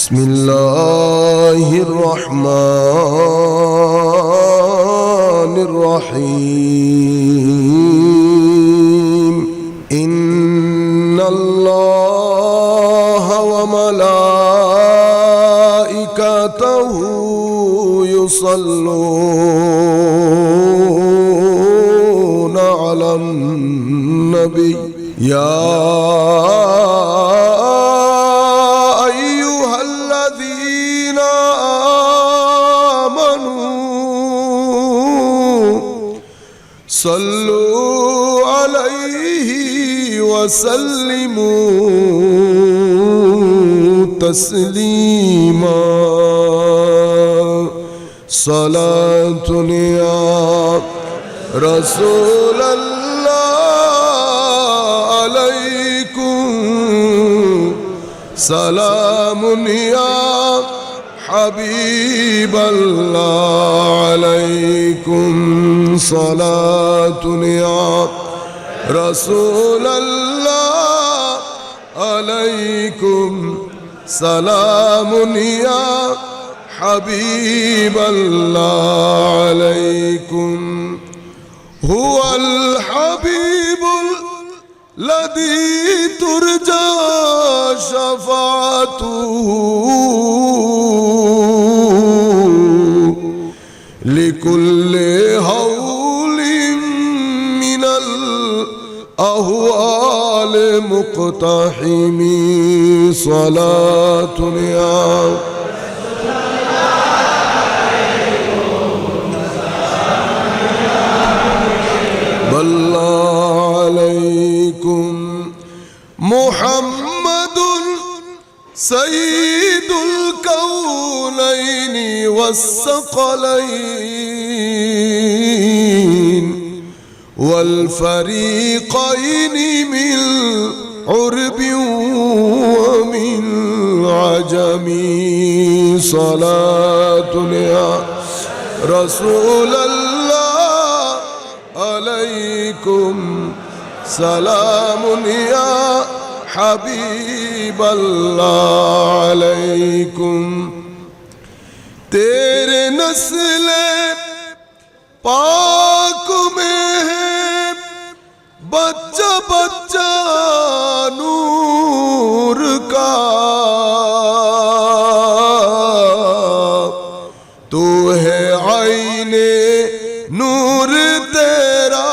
بسم الله الرحمن الرحيم إن الله وملائكته يصلون على النبي يا أيها الذين آمنوا صلوا عليه وسلموا تسليما صلاة يا رسول الله عليكم سلام يا حبيب الله عليكم صلاة يا رسول الله عليكم سلام يا حبيب الله عليكم هو الحبيب الذي ترجى شفاعته لكل هول من الأهوال مقتحم صلاة يا محمد سيد الكونين والثقلين والفريقين من عرب ومن عجم صلاة يا رسول الله عليكم سلام يا حبیب اللہ علیکم تیرے نسل پاک میں ہے بچہ بچہ نور کا تو ہے عین نور تیرا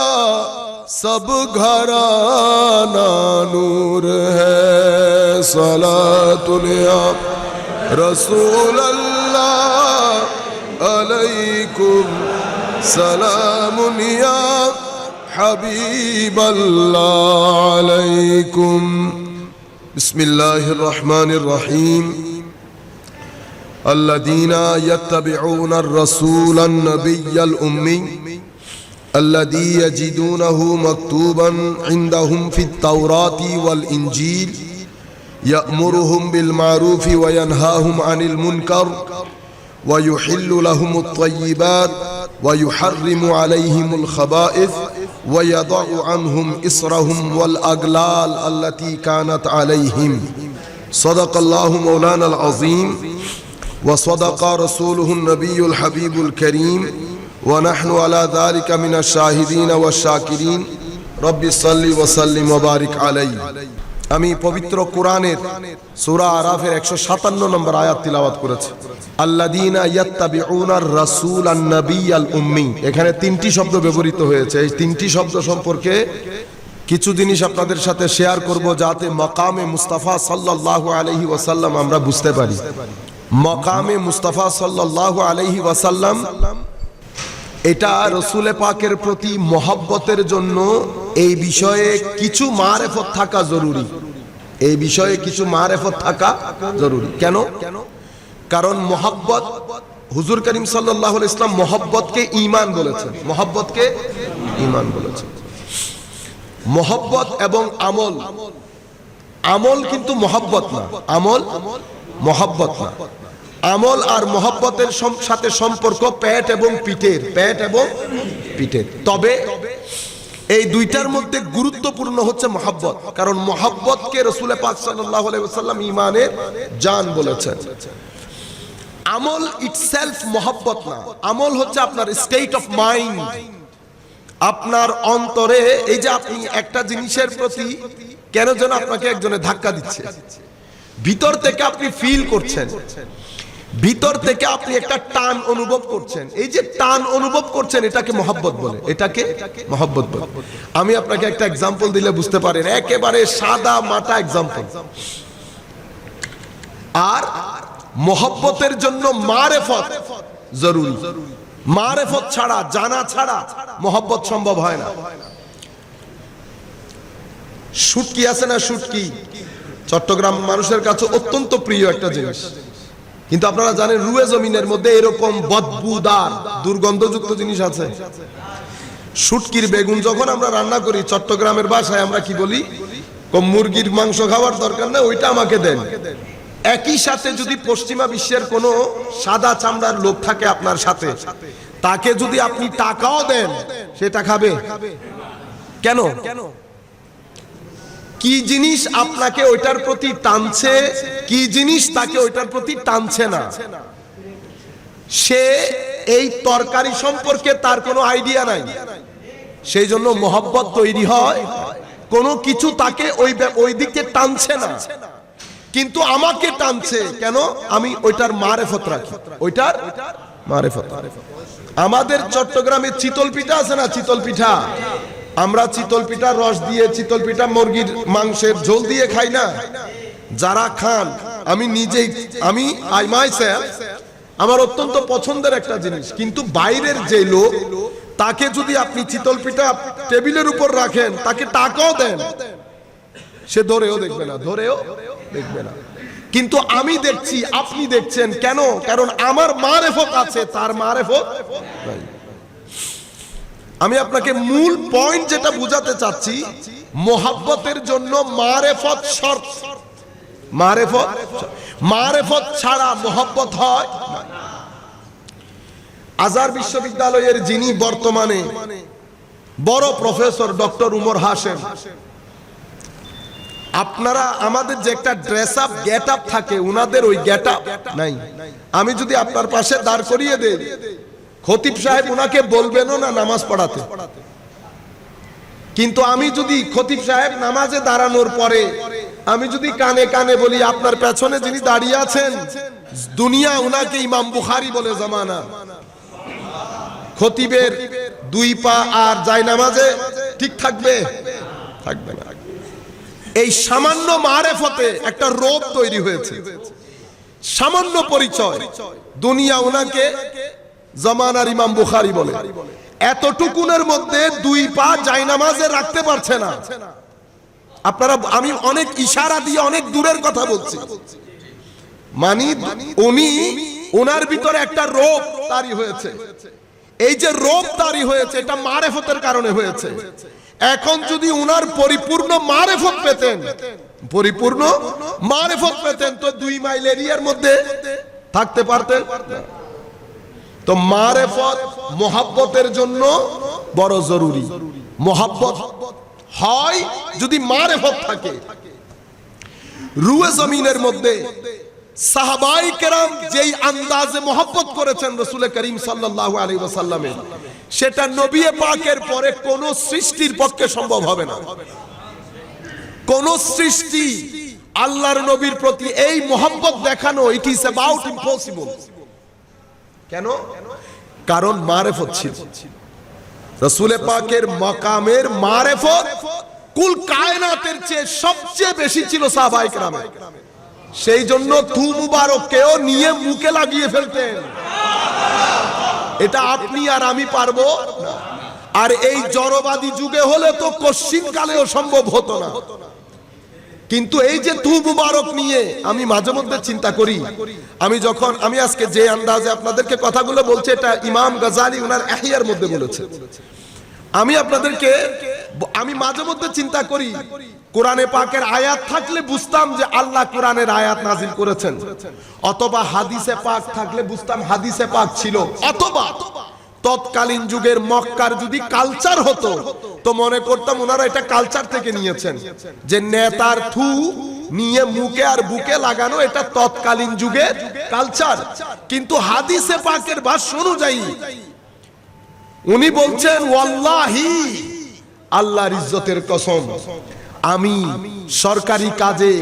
سب گھرانہ نور ہے صلاۃ یا رسول اللہ علیکم سلام یا حبیب اللہ علیکم بسم اللہ الرحمن الرحیم الذین یتبعون الرسول النبی الأمی الذي يجدونه مكتوبا عندهم في التوراة والإنجيل يأمرهم بالمعروف وينهاهم عن المنكر ويحل لهم الطيبات ويحرم عليهم الخبائث ويضع عنهم إصرهم والأغلال التي كانت عليهم صدق الله مولانا العظيم وصدق رسوله النبي الحبيب الكريم ونحن على ذلك من الشاهدين والشاكرين رب صل وسلم وبارك عليه আমি পবিত্র কোরআনের সূরা আরাফের 157 নম্বর আয়াত তিলাওয়াত করেছি আল্লাযীনা ইয়াত্তাবিউনার রাসূলান নাবিয়্যাল উম্মি এখানে তিনটি শব্দ ব্যবহৃত হয়েছে এই তিনটি শব্দ সম্পর্কে কিছু জিনিস আপনাদের সাথে শেয়ার করব যাতে মাকামে মুস্তাফা সাল্লাল্লাহু আলাইহি ওয়াসাল্লাম আমরা বুঝতে পারি মাকামে মুস্তাফা সাল্লাল্লাহু আলাইহি ওয়াসাল্লাম এটা রাসূল পাকের প্রতি মহব্বতের জন্য এই বিষয়ে কিছু মারিফত থাকা জরুরি এই বিষয়ে কিছু মারিফত থাকা জরুরি কেন কারণ মহব্বত হুজুর করিম সাল্লাল্লাহু আলাইহি ওয়াসাল্লাম মহব্বতকে ঈমান বলেছেন মহব্বতকে ঈমান বলেছেন মহব্বত এবং আমল আমল কিন্তু মহব্বত না আমল মহব্বত না আমল আর মহব্বতের সাথে সম্পর্ক পেট এবং পিঠের তবে এই দুইটার মধ্যে গুরুত্বপূর্ণ হচ্ছে মহব্বত, কারণ মহব্বতকে রাসূল পাক সাল্লাল্লাহু আলাইহি ওয়াসাল্লাম ঈমানের জান বলেছেন। আমল ইটসেলফ মহব্বত না, আমল হচ্ছে আপনার স্টেট অফ মাইন্ড, আপনার অন্তরে। এই যে আপনি একটা জিনিসের প্রতি কেন যেন আপনাকে একজনে ধাক্কা দিচ্ছে, ভিতর থেকে আপনি ফিল করছেন, ভিতর থেকে আপনি একটা টান অনুভব করছেন, এই যে টান অনুভব করছেন এটাকে মহব্বত বলে, এটাকে মহব্বত বলে। আমি আপনাকে একটা এক্সাম্পল দিলে বুঝতে পারেন, একেবারে সাদা মাটা এক্সাম্পল। আর মহব্বতের জন্য মারেফত জরুরি, মারেফত ছাড়া, জানা ছাড়া মহব্বত সম্ভব হয় না। শুটকি আছে না, শুটকি চট্টগ্রাম মানুষের কাছে অত্যন্ত প্রিয় একটা জিনিস, কিন্তু আপনারা জানেন রুয়ে জমিনের মধ্যে এরকম বদবুদার দুর্গন্ধযুক্ত জিনিস আছে। শুটকির বেগুন যখন আমরা রান্না করি চট্টগ্রামের ভাষায় আমরা কি বলি, মুরগির মাংস খাওয়ার দরকার নেই, ওইটা আমাকে দেন। একই সাথে যদি পশ্চিমা বিশ্বের কোনো সাদা চামড়ার লোক থাকে আপনার সাথে, তাকে যদি আপনি টাকাও দেন সেটা খাবে কেন? কি জিনিস আপনাকে ওইটার প্রতি টানছে, কি জিনিস তাকে ওইটার প্রতি টানছে না? সে এই তরকারি সম্পর্কে তার কোনো আইডিয়া নাই, সেই জন্য মহব্বত তৈরি হয়। কোনো কিছু তাকে ওই দিকে টানছে না, কিন্তু আমাকে টানছে কেন? আমি ওইটার মারেফত রাখি, ওইটার মারেফত। আমাদের চট্টগ্রামে চিতল পিঠা আছে না, চিতল পিঠা, আমরা চিতল পিঠার রস দিয়ে, চিতল পিঠা মুরগির মাংসের ঝোল দিয়ে খাই না? যারা খান, আমি নিজেই, আমি আই মাইসেলফ, আমার অত্যন্ত পছন্দের একটা জিনিস, কিন্তু বাইরের যে লোক, তাকে যদি আপনি চিতল পিঠা টেবিলের উপর রাখেন, তাকে টাকাও দেন, সে ধরেও দেখবে না, ধরেও দেখবে না। কিন্তু আমি দেখছি, আপনি দেখছেন কেন? কারণ আমার মারেফত আছে, তার মারেফত নাই। আমি আপনাকে মূল পয়েন্ট যেটা বুঝাতে চাচ্ছি, মোহাব্বতের জন্য মারেফত শর্ত, মারেফত, মারেফত ছাড়া মোহাব্বত হয়। আজহার বিশ্ববিদ্যালয়ের যিনি বর্তমানে বড় প্রফেসর ডক্টর উমর হাশেম, আপনারা আমাদের যে একটা ড্রেস আপ গেট আপ থাকে, উনাদের ওই গেট আপ নাই। আমি যদি আপনার পাশে দাঁড় করিয়ে দেই, খতিব সাহেব উনাকে বলবেনও না নামাজ পড়াতে, কিন্তু আমি যদি খতিব সাহেব নামাজে দাঁড়ানোর পরে আমি যদি কানে কানে বলি, আপনার পেছনে যিনি দাঁড়িয়ে আছেন দুনিয়া উনাকে ইমাম বুখারী বলে জামানা, খতিবের দুই পা আর যায় নামাজে ঠিক থাকবে? থাকবে না। এই সামান্য মারেফতে একটা রোগ তৈরি হয়েছে, সামান্য পরিচয়, দুনিয়া উনাকে জামানার ইমাম বুখারী বলে। এতটুকুনের মধ্যে দুই পা জায়নামাজে রাখতে পারছে না। আপনারা, আমি অনেক ইশারা দিয়ে অনেক দূরের কথা বলছি, মানে উনি, ওনার ভিতরে একটা রোগ তারি হয়েছে। এই যে রোগ তারি হয়েছে, এটা মারেফতের কারণে হয়েছে। এখন যদি উনার পরিপূর্ণ মারেফত পেতেন, পরিপূর্ণ মারেফত পেতেন, তো 2 মাইল এরিয়ার মধ্যে থাকতে পারতেন। তো মারেফত মোহাব্বতের জন্য বড় জরুরি। মোহাব্বত হয় যদি মারেফত থাকে। রুয়ে জমিনের মধ্যে সাহাবায়ে কেরাম যেই আন্দাজে মোহাব্বত করেছেন রাসূল করিম সাল্লাল্লাহু আলাইহি ওয়াসাল্লামের, সেটা নবী পাকের পরে কোন সৃষ্টির পক্ষে সম্ভব হবে না। কোন সৃষ্টি আল্লাহর নবীর প্রতি এই মোহাব্বত দেখানো, ইট ইজ অ্যাবাউট ইম্পসিবল। কেন? কারণ মারেফত ছিল। রাসূল পাকের মাকামের মারেফত কুল কায়নাতের চেয়ে সবচেয়ে বেশি ছিল সাহাবায়ে কেরামের। সেই জন্য থু মুবারককেও নিয়ে মুখে লাগিয়ে ফেলতেন। এটা আপনি আর আমি পারবো না। আর এই জড়বাদী যুগে হলে তো কশ্চিন কালেও সম্ভব হতো না। কিন্তু এই যে থু মুবারক নিয়ে আমি মাঝে মধ্যে চিন্তা করি, আমি আজকে যে আন্দাজে আপনাদেরকে কথাগুলো বলছি, এটা ইমাম গাজালি উনার ইহইয়ার মধ্যে বলেছে। আমি মাঝে মধ্যে চিন্তা করি, কোরআনে পাকের আয়াত থাকলে বুঝতাম যে আল্লাহ কোরআনের আয়াত নাজিল করেছেন, অথবা হাদিসে পাক থাকলে বুঝতাম হাদিসে পাক ছিল, অথবা তৎকালীন যুগের মক্কার যদি কালচার হতো তো মনে করতাম ওনারা এটা কালচার থেকে নিয়েছেন, যে নেতার থু নিয়ে মুখে আর বুকে লাগানো এটা তৎকালীন যুগের কালচার। কিন্তু হাদিসে পাকের ভাষ্য অনুযায়ী উনি বলছেন ওয়াল্লাহি, আল্লাহর ইজ্জতের কসম, আমি সরকারি কাজে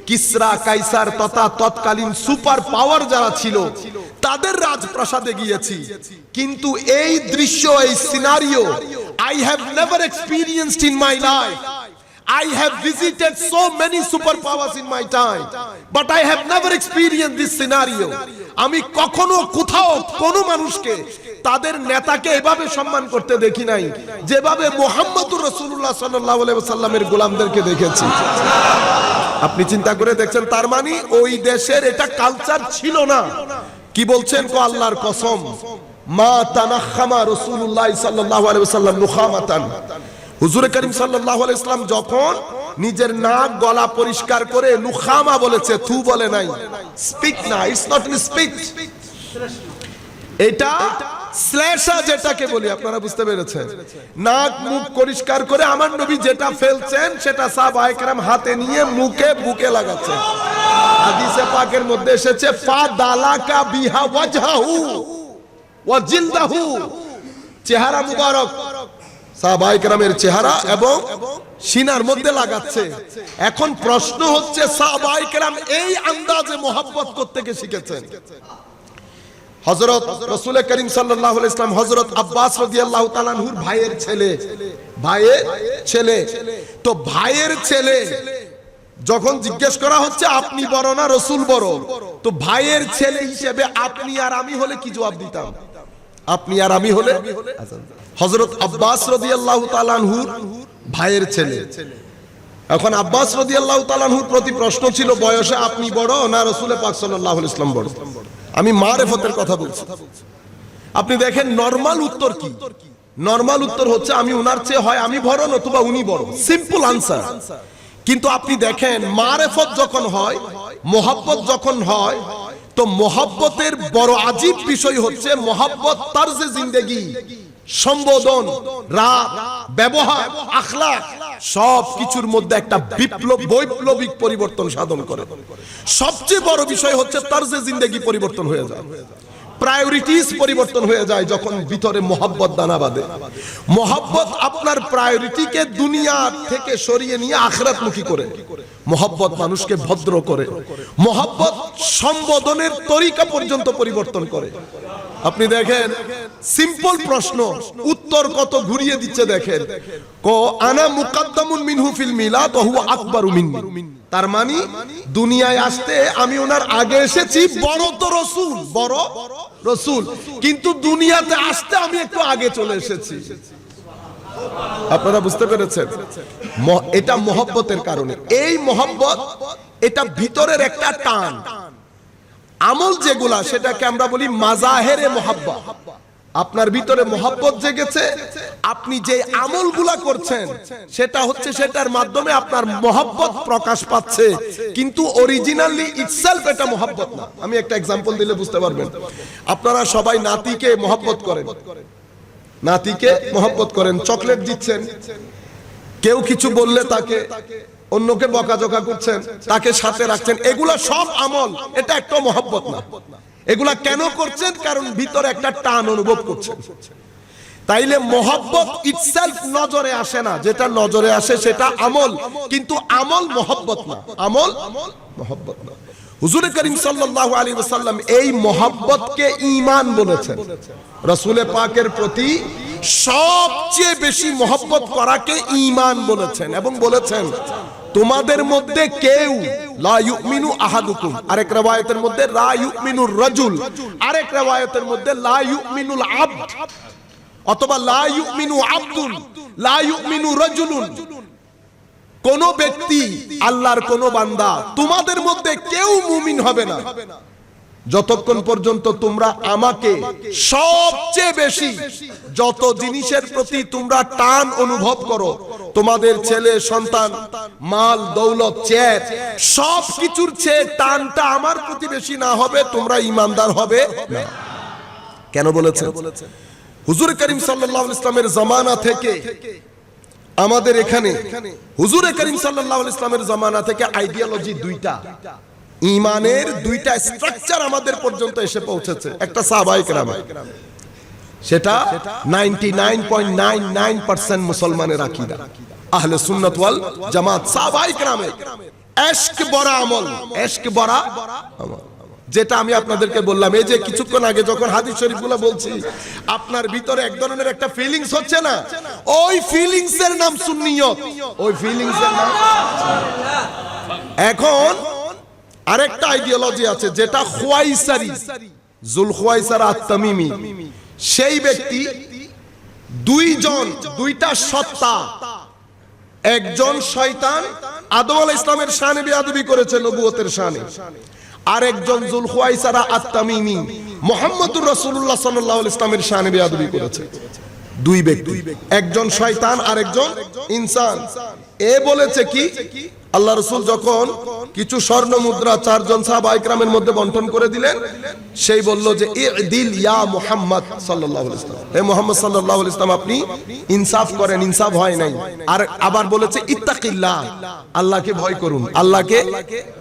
কিসরা কাইসার তথা তৎকালীন সুপার পাওয়ার যারা ছিল তাদের রাজপ্রাসাদে গিয়েছি, কিন্তু এই দৃশ্য, এই scenario I have never experienced in my life. I have visited so many superpowers in my time, but I have never experienced this scenario. আমি কখনো কোথাও কোনো মানুষকে তাদের নেতাকে এভাবে সম্মান করতে দেখি নাই যেভাবে মুহাম্মদুর রাসূলুল্লাহ সাল্লাল্লাহু আলাইহি ওয়াসাল্লামের গোলামদেরকে দেখেছি। আপনি চিন্তা করে দেখছেন, তার মানে ওই দেশের এটা কালচার ছিল না। কি বলছেন? কো আল্লাহর কসম, মা তানাখামা রাসূলুল্লাহ সাল্লাল্লাহু আলাইহি ওয়াসাল্লাম নুখামাতান। হুজুর করিম সাল্লাল্লাহু আলাইহি ওয়াসাল্লাম যখন নিজের নাক গলা পরিষ্কার করে নুখামা বলেছে, থু বলে নাই, স্পিক না, ইটস নট ইন স্পিক, এটা শ্লেষা যেটাকে বলি, আপনারা বুঝতে পেরেছেন? নাক মুখ পরিষ্কার করে আমার নবী যেটা ফেলছেন সেটা সাহাবায়ে কেরাম হাতে নিয়ে মুখে বুকে লাগাচ্ছেন। হাদিসে পাকের মধ্যে এসেছে ফাদালাকা বিহা ওয়াজহাহু ওয়া জিলদাহু, চেহারা মুবারক সাহাবায়ে কেরামের চেহারা এবং সিনার মধ্যে লাগাচ্ছে। এখন প্রশ্ন হচ্ছে সাহাবায়ে কেরাম এই আন্দাজে মোহাব্বত করতে কে শিখেছেন? হযরত রাসূল করিম সাল্লাল্লাহু আলাইহি ওয়াসাল্লাম হযরত আব্বাস রাদিয়াল্লাহু তাআলা আনহুর ভাইয়ের ছেলে, তো ভাইয়ের ছেলে যখন জিজ্ঞেস করা হচ্ছে আপনি বড় না রাসূল বড়, তো ভাইয়ের ছেলে হিসেবে আপনি আর আমি হলে কি জবাব দিতাম? আপনি আর আমি হলে হযরত আব্বাস রাদিয়াল্লাহু তাআলা আনহুর ভাইয়ের ছেলে। এখন আব্বাস রাদিয়াল্লাহু তাআলা আনহুর প্রতি প্রশ্ন ছিল বয়সে আপনি বড় না রাসূল পাক সাল্লাল্লাহু আলাইহি ওয়াসাল্লাম বড়? আমি মারেফতের কথা বলছি। আপনি দেখেন নরমাল উত্তর কি? নরমাল উত্তর হচ্ছে আমি উনার চেয়ে হয় আমি বড় নতুবা উনি বড়, সিম্পল আনসার। কিন্তু আপনি দেখেন মারেফত যখন হয়, মোহাব্বত যখন হয়, তো মোহাব্বতের বড় আজীব বিষয় হচ্ছে মোহাব্বত তারজে জিন্দেগি, সম্বোধন, রাত, ব্যবহার, আখলাক সব কিছুর মধ্যে একটা বৈপ্লবিক পরিবর্তন সাধন করে। সবচেয়ে বড় বিষয় হচ্ছে তারজে জিন্দেগি পরিবর্তন হয়ে যায়, প্রায়োরিটিস পরিবর্তন হয়ে যায় যখন ভিতরে মোহাব্বত দানা বাঁধে। মোহাব্বত আপনার প্রায়োরিটিকে দুনিয়া থেকে সরিয়ে নিয়ে আখিরাতমুখী করে। মোহাব্বত মানুষকে ভদ্র করে। মোহাব্বত সম্বোধনের তরিকা পর্যন্ত পরিবর্তন করে। আপনি দেখেন সিম্পল প্রশ্ন উত্তর কত ঘুরিয়ে দিচ্ছে দেখেন। কো আনা মুকাদ্দামুন মিনহু ফিল মিলাদ ওয়া হুয়া আকবারু মিন্নি, তার মানে দুনিয়ায় আসতে আমি ওনার আগে এসেছি, বড় তো রাসূল, বড় রাসূল, কিন্তু দুনিয়াতে আসতে আমি একটু আগে চলে এসেছি। আপনারা বুঝতে পেরেছেন? এটা মোহাব্বতের কারণে। এই মোহাব্বত এটা ভিতরের একটা টান। আমল যেগুলা সেটাকে আমরা বলি মাজাহেরে মোহাব্বত। আপনার ভিতরে মোহাব্বত জেগেছে, আপনি যে আমলগুলা করছেন সেটা হচ্ছে সেটার মাধ্যমে আপনার মোহাব্বত প্রকাশ পাচ্ছে, কিন্তু অরিজিনালি ইটসেলফ এটা মোহাব্বত না। আমি একটা এক্সাম্পল দিলে বুঝতে পারবেন। আপনারা সবাই নাতিকে মোহাব্বত করেন, নাতিকে মোহাব্বত করেন, চকলেট দিচ্ছেন, কেউ কিছু বললে তাকে, অন্যকে বকাঝকা করছেন, তাকে সাথে রাখছেন, এগুলা সব আমল, এটা একটা মোহাব্বত না। এগুলা কেন করছেন? কারণ ভিতরে একটা টান অনুভব করছেন। তাইলে মোহাব্বত ইটসেলফ নজরে আসে না, যেটা নজরে আসে সেটা আমল, কিন্তু আমল মোহাব্বত না, আমল মোহাব্বত না। হুজুর করিম সাল্লাল্লাহু আলাইহি ওয়াসাল্লাম এই মোহাব্বতকে ঈমান বলেছেন। রাসূল পাকের প্রতি সবচেয়ে বেশি মোহাব্বত করাকে ঈমান বলেছেন, এবং বলেছেন তোমাদের মধ্যে কেউ লা ইউমিনু আহাদুকুম, আরেক riwayat-এর মধ্যে লা ইউমিনুর রাজুল, আরেক riwayat-এর মধ্যে লা ইউমিনুল আবদ, অথবা লা ইউমিনু আবদুন, লা ইউমিনু রাজুলুন। কোন ব্যক্তি, আল্লাহর কোন বান্দা, তোমাদের মধ্যে কেউ মুমিন হবে না যতক্ষণ পর্যন্ত তোমরা আমাকে সবচেয়ে বেশি যত জিনিসের প্রতি তোমরা টান অনুভব করো, তোমাদের ছেলে সন্তান, মাল দৌলত, চেয়ার, সব কিছুর চেয়ে টানটা আমার প্রতি বেশি না হবে, তোমরা ঈমানদার হবে না। কেন বলেছেন? হুজুর করিম সাল্লাল্লাহু আলাইহি ইসলামের জামানা থেকে আমাদের এখানে হুজুর করিম সাল্লাল্লাহু আলাইহি ইসলামের জামানা থেকে আইডিওলজি দুইটা, ঈমানের দুইটা স্ট্রাকচার আমাদের পর্যন্ত এসে পৌঁছেছে। একটা সাহাবায়ে কেরাম, সেটা 99.99% মুসলমানের আকীদা, আহলে সুন্নাত ওয়াল জামাত। সাহাবায়ে কেরামের ইশক বড়া আমল, ইশক বড়া আমল, যেটা আমি আপনাদেরকে বললাম। এই যে কিছুক্ষণ আগে যখন হাদিস শরীফগুলো বলছি, আপনার ভিতরে এক ধরনের একটা ফিলিংস হচ্ছে না, ওই ফিলিংস এর নাম সুন্নিয়ত, ওই ফিলিংস এর নাম। এখন আরেকটা আইডিওলজি আছে যেটা খুয়াইসারি, জুল খুয়াইসার আত-তামিমি। সেই ব্যক্তি দুইটা সত্তা, একজন শয়তান আদম আলাইহিস সালামের শানে বেয়াদবি করেছে নবুয়তের শানে, আর একজন জুল খুয়াইসারা আত-তামিমি মুহাম্মদুর রাসূলুল্লাহ সাল্লাল্লাহু আলাইহি ওয়াসাল্লামের শানে বেয়াদবি করেছে। দুই ব্যক্তি, একজন শয়তান আর একজন ইনসান। এ বলেছে কি, আল্লাহ রাসূল যখন কিছু স্বর্ণ মুদ্রা চারজন সাহাবায়ে কেরামের মধ্যে বন্টন করে দিলেন, সেই বলল যে ইদিল ইয়া মুহাম্মদ সাল্লাল্লাহু আলাইহি ওয়াসাল্লাম, হে মুহাম্মদ সাল্লাল্লাহু আলাইহি ওয়াসাল্লাম আপনি ইনসাফ করেন, ইনসাফ হয় নাই। আর আবার বলেছে ইত্তাকিল্লাহ, আল্লাহকে ভয় করুন, আল্লাহকে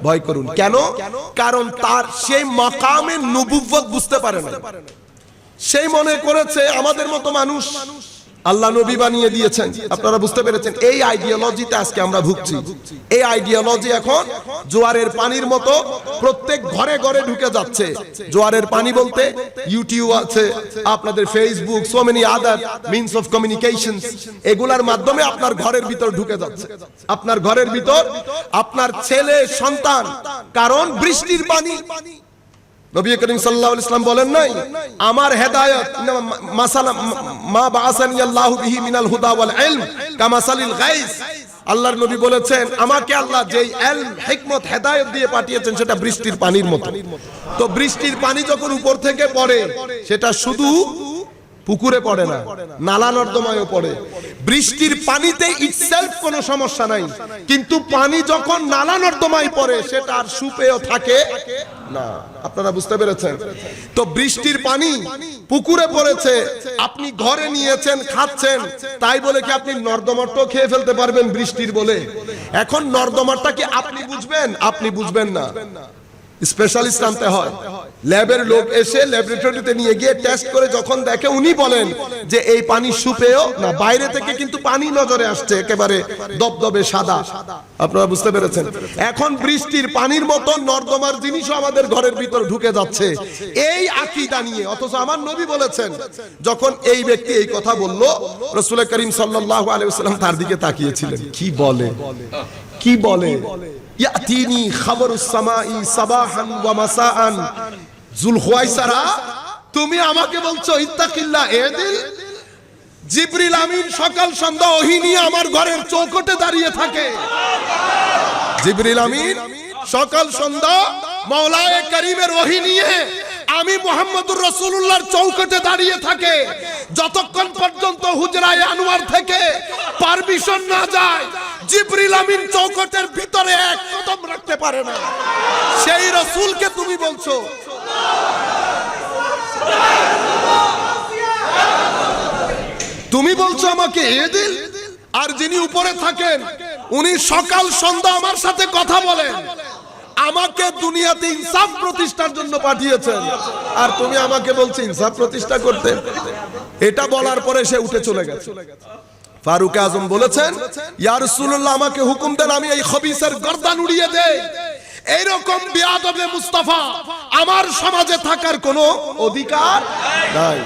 ভয় করুন। কেন? কারণ তার সেই মাকামে নবুয়ত বুঝতে পারে না। সেই মনে করেছে আমাদের মতো মানুষ আল্লাহ নবী বানিয়ে দিয়েছেন। আপনারা বুঝতে পেরেছেন? এই আইডিওলজিতে আজকে আমরা ভুগছি। এই আইডিওলজি এখন জোয়ারের পানির মতো প্রত্যেক ঘরে ঘরে ঢুকে যাচ্ছে। জোয়ারের পানি বলতে ইউটিউব আছে, আপনাদের Facebook, so many other means of communications, এগুলার মাধ্যমে আপনার ঘরের ভিতর ঢুকে যাচ্ছে। আপনার ঘরের ভিতর আপনার ছেলে সন্তান, কারণ বৃষ্টির পানি। নবী করিম সাল্লাল্লাহু আলাইহি ওয়াসাল্লাম বলেন নাই, আমার হেদায়েত মাসালা মা বাআসানি আল্লাহু বিহি মিনাল হুদা ওয়াল ইলম কামাসালিল গায়স। আল্লাহর নবী বলেছেন, আমাকে আল্লাহ যেই ইলম, হিকমত, হেদায়েত দিয়ে পাঠিয়েছেন সেটা বৃষ্টির পানির মতো। তো বৃষ্টির পানি যখন উপর থেকে পড়ে, সেটা শুধু পুকুরে পড়ে না, নালা নর্দমায়ও পড়ে। বৃষ্টির পানিতে ইটসেলফ কোনো সমস্যা নাই, কিন্তু পানি যখন নালা নর্দমায় পড়ে সেটা আর সুপেয় থাকে না। আপনারা বুঝতে পেরেছেন? তো বৃষ্টির পানি পুকুরে পড়েছে, আপনি ঘরে নিয়েছেন, খাচ্ছেন, তাই বলে কি আপনি নর্দমাটাও খেয়ে ফেলতে পারবেন বৃষ্টির বলে? এখন নর্দমাটা কি আপনি বুঝবেন? আপনি বুঝবেন না, স্পেশালিস্ট আনতে হয়। ল্যাবের লোক এসে ল্যাবরেটরিতে নিয়ে গিয়ে টেস্ট করে যখন দেখে, উনি বলেন যে এই পানি সুপেয় না, বাইরে থেকে কিন্তু পানি নজরে আসছে একেবারে দবদবে সাদা। আপনারা বুঝতে পেরেছেন? এখন বৃষ্টির পানির মতো নর্দমার জিনিসও আমাদের ঘরের ভিতর ঢুকে যাচ্ছে এই আকীদা নিয়ে। অথচ আমার নবী বলেছেন, যখন এই ব্যক্তি এই কথা বলল, রাসূল করিম সাল্লাল্লাহু আলাইহি ওয়াসাল্লাম তার দিকে তাকিয়েছিলেন। কি বলে, কি বলে? ইয়াতিনি খাবরুস সামাই সাবাহান ওয়া মাসাআন। জুল খুয়াইসারা, তুমি আমাকে বলছো ইত্তাকিল্লাহ এদিল? জিবরিল আমিন সকাল সন্ধ্যা ওহী নিয়ে আমার ঘরের চৌখটে দাঁড়িয়ে থাকে। জিবরিল আমিন সকাল সন্ধ্যা মাওলায়ে কারীমের ওহী নিয়ে আমি মুহাম্মদুর রাসূলুল্লাহর চৌখটে দাঁড়িয়ে থাকে। যতক্ষণ পর্যন্ত হুজরায়ে আনোয়ার থেকে পারমিশন না যায়, জিবরিল আমিন চৌখটের ভিতরে এক কদম রাখতে পারে না। সেই রাসূলকে তুমি বলছো? তুমি বলছো আমাকে এদিল? আর যিনি উপরে থাকেন উনি সকাল সন্ধ্যা আমার সাথে কথা বলেন, আমাকে দুনিয়াতে ইনসাফ প্রতিষ্ঠার জন্য পাঠিয়েছেন, আর তুমি আমাকে বলছো ইনসাফ প্রতিষ্ঠা করতে? এটা বলার পরে সে উঠে চলে গেছে। ফারুক আজম বলেছেন, ইয়া রাসূলুল্লাহ আমাকে হুকুম দেন আমি এই খবিসের গর্দান উড়িয়ে দেই। এইরকম বেয়াদবে মুস্তাফা আমার সমাজে থাকার কোনো অধিকার নাই।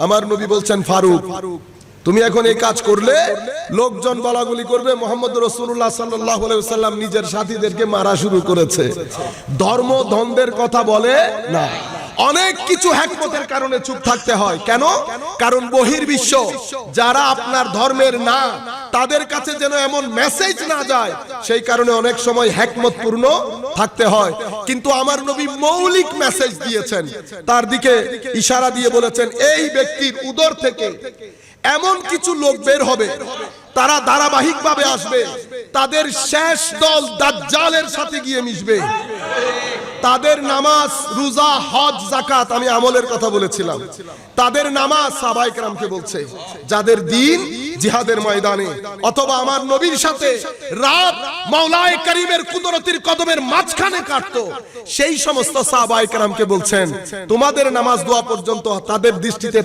আমার নবী বলছেন, ফারুক তুমি এখন এই কাজ করলে লোকজন বলাগুলি করবে মুহাম্মদ রাসূলুল্লাহ সাল্লাল্লাহু আলাইহি ওয়াসাল্লাম নিজের সাথীদেরকে মারা শুরু করেছে। ধর্ম দ্বন্দ্বের কথা বলে না। অনেক কিছু হিকমতের কারণে চুপ থাকতে হয়। কেন? কারণ বহির্বিশ্ব যারা আপনার ধর্মের না, তাদের কাছে যেন এমন মেসেজ না যায়, সেই কারণে অনেক সময় হিকমতপূর্ণ থাকতে হয়। কিন্তু আমার নবী মৌলিক মেসেজ দিয়েছেন, তার দিকে ইশারা দিয়ে বলেছেন, এই ব্যক্তির উদর থেকে এমন কিছু লোক বের হবে, তারা ধারাবাহিকভাবে আসবে, তাদের শেষ দল দাজ্জালের সাথে গিয়ে মিশবে। তাদের নামাজ, রোজা, হজ, যাকাত, আমি আমলের কথা বলেছিলাম, তাদের নামাজ সাহাবায়ে কেরামকে বলছে, যাদের দিন জিহাদের ময়দানে অথবা আমার নবীর সাথে রাত মাওলায়ে কারীমের কুদরতের কদমের মাঝখানে কাটতো, সেই সমস্ত সাহাবায়ে কেরামকে বলছেন তোমাদের নামাজ দোয়া পর্যন্ত তাদের দৃষ্টিতে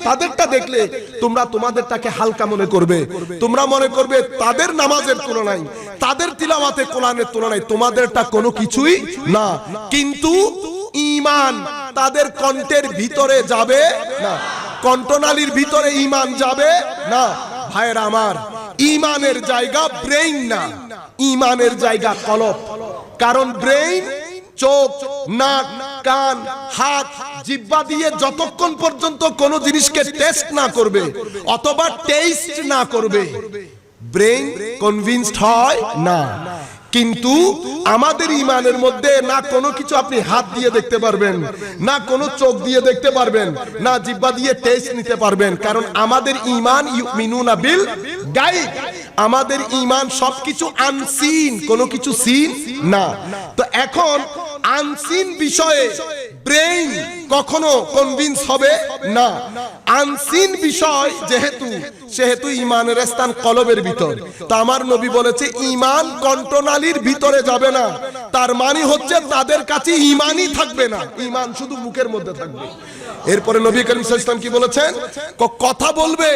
তাদেরটা দেখলে তোমরা তোমাদেরটাকে হালকা মনে করবে, তোমরা মনে করবে তাদের নামাজের তুলনায়, তাদের তিলাওয়াতে কোরআনের তুলনায় তোমাদেরটা কোনো কিছুই না। কিন্তু ঈমান তাদের কণ্ঠের ভিতরে যাবে না, কণ্ঠনালীর ভিতরে ঈমান যাবে না। ভাইরা আমার, ঈমানের জায়গা ব্রেইন না, ঈমানের জায়গা কলব। কারণ ব্রেইন চোখ, নাক, কান, হাত, জিহ্বা দিয়ে যতক্ষণ পর্যন্ত কোন জিনিসকে টেস্ট না করবে অথবা টেস্ট না করবে, ব্রেইন কনভিন্সড হয় না। কিন্তু আমাদের ঈমানের মধ্যে না কোনো কিছু আপনি হাত দিয়ে দেখতে পারবেন, না কোনো চোখ দিয়ে দেখতে পারবেন, না জিহ্বা দিয়ে টেস্ট নিতে পারবেন। কারণ আমাদের ঈমান ইউমিনুনা বিল গায়ব, আমাদের ঈমান সবকিছু আনসিন, কোনো কিছু সিন না। তো এখন আনসিন বিষয়ে ব্রেইন কখনো কনভিন্স হবে না। আনসিন বিষয় সেহেতু ঈমানের স্থান কলবের ভিতর। তো আমার নবী বলেছে ঈমান কণ্ঠনালীর ভিতরে যাবে না, তার মানে হচ্ছে তাদের কাছে ঈমানই থাকবে না, ঈমান শুধু মুখের মধ্যে থাকবে। এরপরে নবী করিম সাল্লাল্লাহু আলাইহি ওয়াসাল্লাম কি বলেছেন? কথা বলবে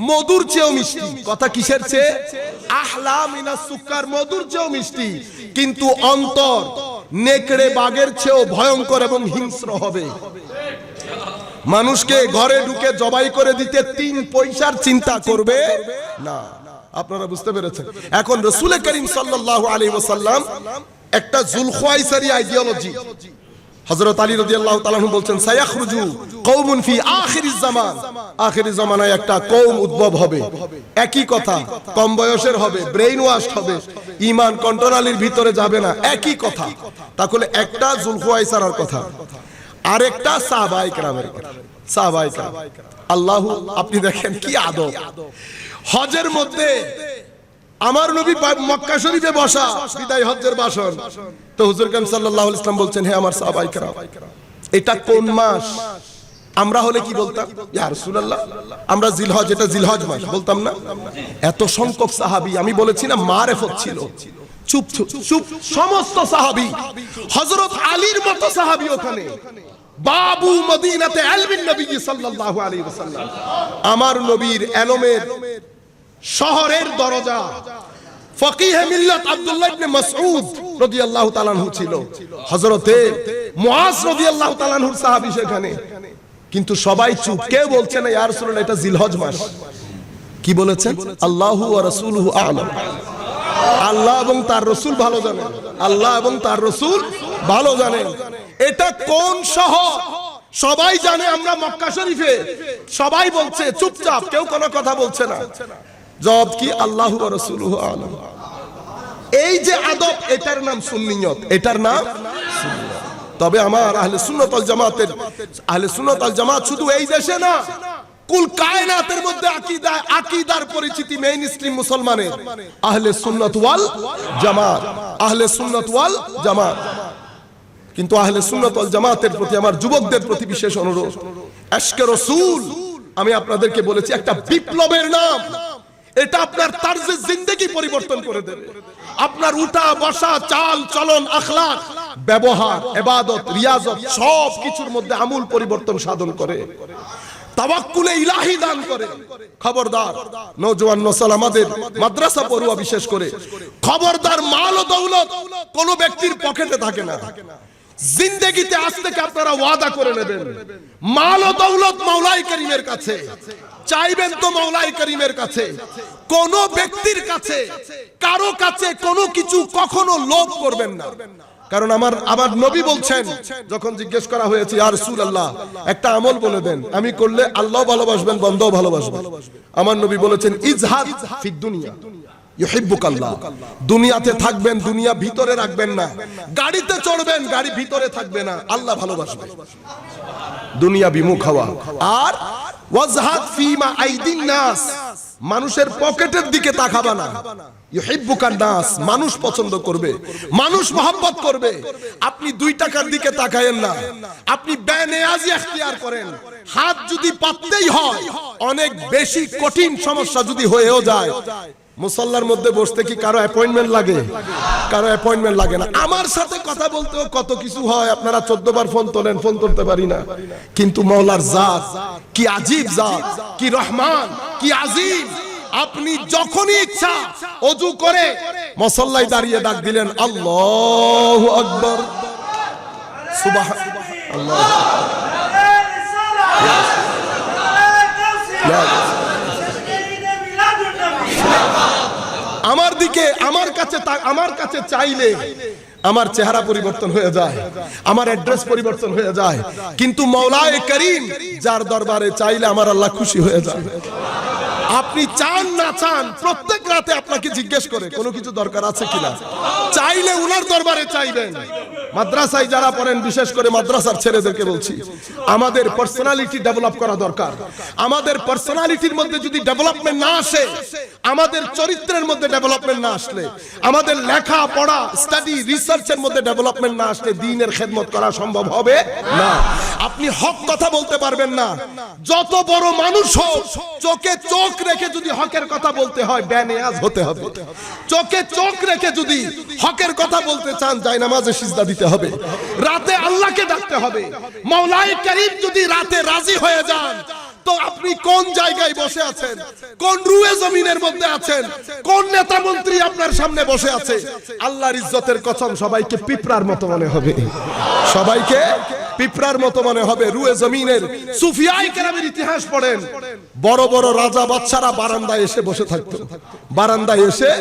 মধুর চেয়েও মিষ্টি। কথা কিসের চেয়ে? আহলা মিনাস সুকার, মধুর চেয়েও মিষ্টি। কিন্তু অন্তর নেকড়ে বাঘের চেয়েও ভয়ঙ্কর এবং হিংস্র হবে। মানুষকে ঘরে ঢুকে জবাই করে দিতে 3 পয়সার চিন্তা করবে না। আপনারা বুঝতে পেরেছেন? এখন রাসূল করিম সাল্লাল্লাহু আলাইহি ওয়াসাল্লাম একটা যুলখুয়াইসারি আইডিওলজি, হযরত আলী রাদিয়াল্লাহু তাআলা আনহু বলছেন সায়াখরুজু কওমুন ফি আখিরিজ জামান, আখিরি জামানায় একটা কওম উদ্ভব হবে, একই কথা, কম বয়সের হবে, ব্রেইন ওয়াশড হবে, ঈমান কন্ট্রোনালির ভিতরে যাবে না, একই কথা। তাহলে একটা যুলখুয়াইসারার কথা, আরেকটা সাহাবায়ে কেরামের কথা। সাহাবায়ে কেরাম আল্লাহু, আপনি দেখেন কি আদব। হজের মধ্যে আমার নবী মক্কা শরীফে বসা, বিদায় হজ্জের ভাষণ, তো হুজুর কারীম সাল্লাল্লাহু আলাইহি ওয়াসাল্লাম বলছেন হে আমার সাহাবায়ে কেরাম, এটা কোন মাস? আমরা হলে কি বলতাম? ইয়া রাসূলুল্লাহ, আমরা জিলহজ, এটা জিলহজ মাস বলতাম না? এত সংখ্যক সাহাবী, আমি বলেছি না মারেফত ছিল। চুপ চুপ চুপ, সমস্ত সাহাবী, হযরত আলীর মতো সাহাবী ওখানে, বাবু মদিনাতে ইলমিন নবী সাল্লাল্লাহু আলাইহি ওয়াসাল্লাম, আমার নবীর ইলমের শহরের দরজা, ফকিহে মিল্লাত আব্দুল্লাহ ইবনে মাসউদ রাদিয়াল্লাহু তাআলা আনহু ছিল, হযরতে মুআজ রাদিয়াল্লাহু তাআলা আনহুর সাহাবী সেখানে। কিন্তু সবাই চুপ, কেউ বলছে না ইয়া রাসূলুল্লাহ এটা জিলহজ মাস। কি বলেছেন? আল্লাহু ওয়া রাসূলুহু আ'লাম, আল্লাহ এবং তার রাসূল ভালো জানেন, আল্লাহ এবং তার রাসূল ভালো জানেন। এটা কোন শহর? সবাই জানে আমরা মক্কা শরীফে, সবাই বলছে চুপচাপ, কেউ কোনো কথা বলছে না। জবাব কি? আল্লাহু ওয়া রাসূলুহু আ'লাম। এই যে আদব, এটার নাম সুন্নিয়ত, এটার নাম সুন্নিয়ত। তবে আমার আহলে সুন্নাত ওয়াল জামাতের, আহলে সুন্নাত ওয়াল জামাত শুধু এই দেশে না, কুল কায়নাতের মধ্যে আকীদার পরিচিতি মেইন স্ট্রিম মুসলমানের আহলে সুন্নাত ওয়াল জামাত, আহলে সুন্নাত ওয়াল জামাত। কিন্তু আহলে সুন্নাত ওয়াল জামাতের প্রতি আমার যুবকদের প্রতি বিশেষ অনুরোধ, আশকে রাসূল আমি আপনাদেরকে বলেছি একটা বিপ্লবের নাম, এটা আপনার তারজে জিন্দেগি পরিবর্তন করে দেবে। আপনার উঠা বসা, চাল চলন, আখলাক, ব্যবহার, ইবাদত, রিয়াজত সব কিছুর মধ্যে আমূল পরিবর্তন সাধন করে, তাওয়াক্কুলে ইলাহি দান করে। খবরদার নওজোয়ান নসল, আমাদের মাদ্রাসা পড়ুয়া বিশেষ করে, খবরদার মাল ও দৌলত কোন ব্যক্তির পকেটে থাকে না। জিন্দেগিতে আজ থেকে আপনারা ওয়াদা করে নেবেন, মাল ও দৌলত মাওলাই করিমের কাছে চাইবেন, তো মাওলাই করিমের কাছে, কোন ব্যক্তির কাছে, কারো কাছে কোনো কিছু কখনো লোভ করবেন না। কারণ আমার নবী বলছেন, যখন জিজ্ঞেস করা হয়েছে ইয়া রাসূলুল্লাহ একটা আমল বলে দেন, আমি করলে আল্লাহ ভালোবাসবেন, বান্দাও ভালোবাসবেন, আমার নবী বলেছেন ইজহাদ ফিদ দুনিয়া ইউহিব্বুকাল্লাহ। দুনিয়াতে থাকবেন, দুনিয়া ভিতরে রাখবেন না। গাড়িতে চড়বেন, গাড়ি ভিতরে থাকবে না, আল্লাহ ভালোবাসবে। দুনিয়া বিমুখ হওয়া। আর ওয়াজহাদ ফিমা আইদিন নাস, মানুষের পকেটের দিকে তাকাবা না। ইউহিব্বুকান নাস, মানুষ পছন্দ করবে, মানুষ মহব্বত করবে। আপনি 2 টাকার দিকে তাকায়েন না, আপনি বেনিয়াজি ইখতিয়ার করেন। হাত যদি পাততেই হয়, অনেক বেশি কঠিন সমস্যা যদি হয়েও যায়, মুসাল্লার মধ্যে বসতে কি কারো অ্যাপয়েন্টমেন্ট লাগে? কারো অ্যাপয়েন্টমেন্ট লাগে না। আমার সাথে কথা বলতেও কত কিছু হয়, আপনারা 14 বার ফোন তোলেন, ফোন তুলতে পারি না। কিন্তু মাওলার জাত কি আজীব জাত, কি রহমান, কি আজিম। আপনি যখনই ইচ্ছা ওযু করে মুসল্লায় দাঁড়িয়ে ডাক দিলেন, আল্লাহু আকবার, সুবহানাল্লাহ, আমার দিকে, আমার কাছে চাইলে আমার চেহারা পরিবর্তন হয়ে যায়, আমার অ্যাড্রেস পরিবর্তন হয়ে যায়। কিন্তু মাওলায়ে করিম যার দরবারে চাইলে আমার আল্লাহ খুশি হয়ে যায়। আপনি চান না চান, প্রত্যেক রাতে আপনাকে জিজ্ঞেস করে কোনো কিছু দরকার আছে কিনা। চাইলে উনার দরবারে চাইবেন। মাদ্রাসায় যারা পড়েন, বিশেষ করে মাদ্রাসার ছেলেদেরকে বলছি, আমাদের পার্সোনালিটি ডেভেলপ করা দরকার। আমাদের পার্সোনালিটির মধ্যে যদি ডেভেলপমেন্ট না আসে, আমাদের চরিত্রের মধ্যে ডেভেলপমেন্ট না আসলে, আমাদের লেখা পড়া, স্টাডি, রিসার্চের মধ্যে ডেভেলপমেন্ট না আসলে দ্বীনের খেদমত করা সম্ভব হবে না। আপনি হক কথা বলতে পারবেন না। যত বড় মানুষ হোক, চোখে চোখ রেখে যদি হকের কথা বলতে হয়, বেনিয়াজ হতে হবে। চোখে চোখ রেখে যদি হকের কথা বলতে চান, জায়নামাজে সিজদা দিতে হবে, রাতে আল্লাহকে ডাকতে হবে। মাওলায়ে করিম যদি রাতে রাজি হয়ে যান, তো আপনি কোন জায়গায় বসে আছেন, কোন রুয়ে জমিনের মধ্যে আছেন, কোন নেতা মন্ত্রী আপনার সামনে বসে আছে, আল্লাহর ইজ্জতের কসম সবাইকে পিঁপড়ার মতো মনে হবে, সবাইকে পিঁপড়ার মতো মনে হবে। রুয়ে জমিনের সুফিয়ায়ে কেরামের ইতিহাস পড়েন, বড় বড় রাজা বাদশারা বারান্দায় এসে বসে থাকতো, বারান্দায় এসে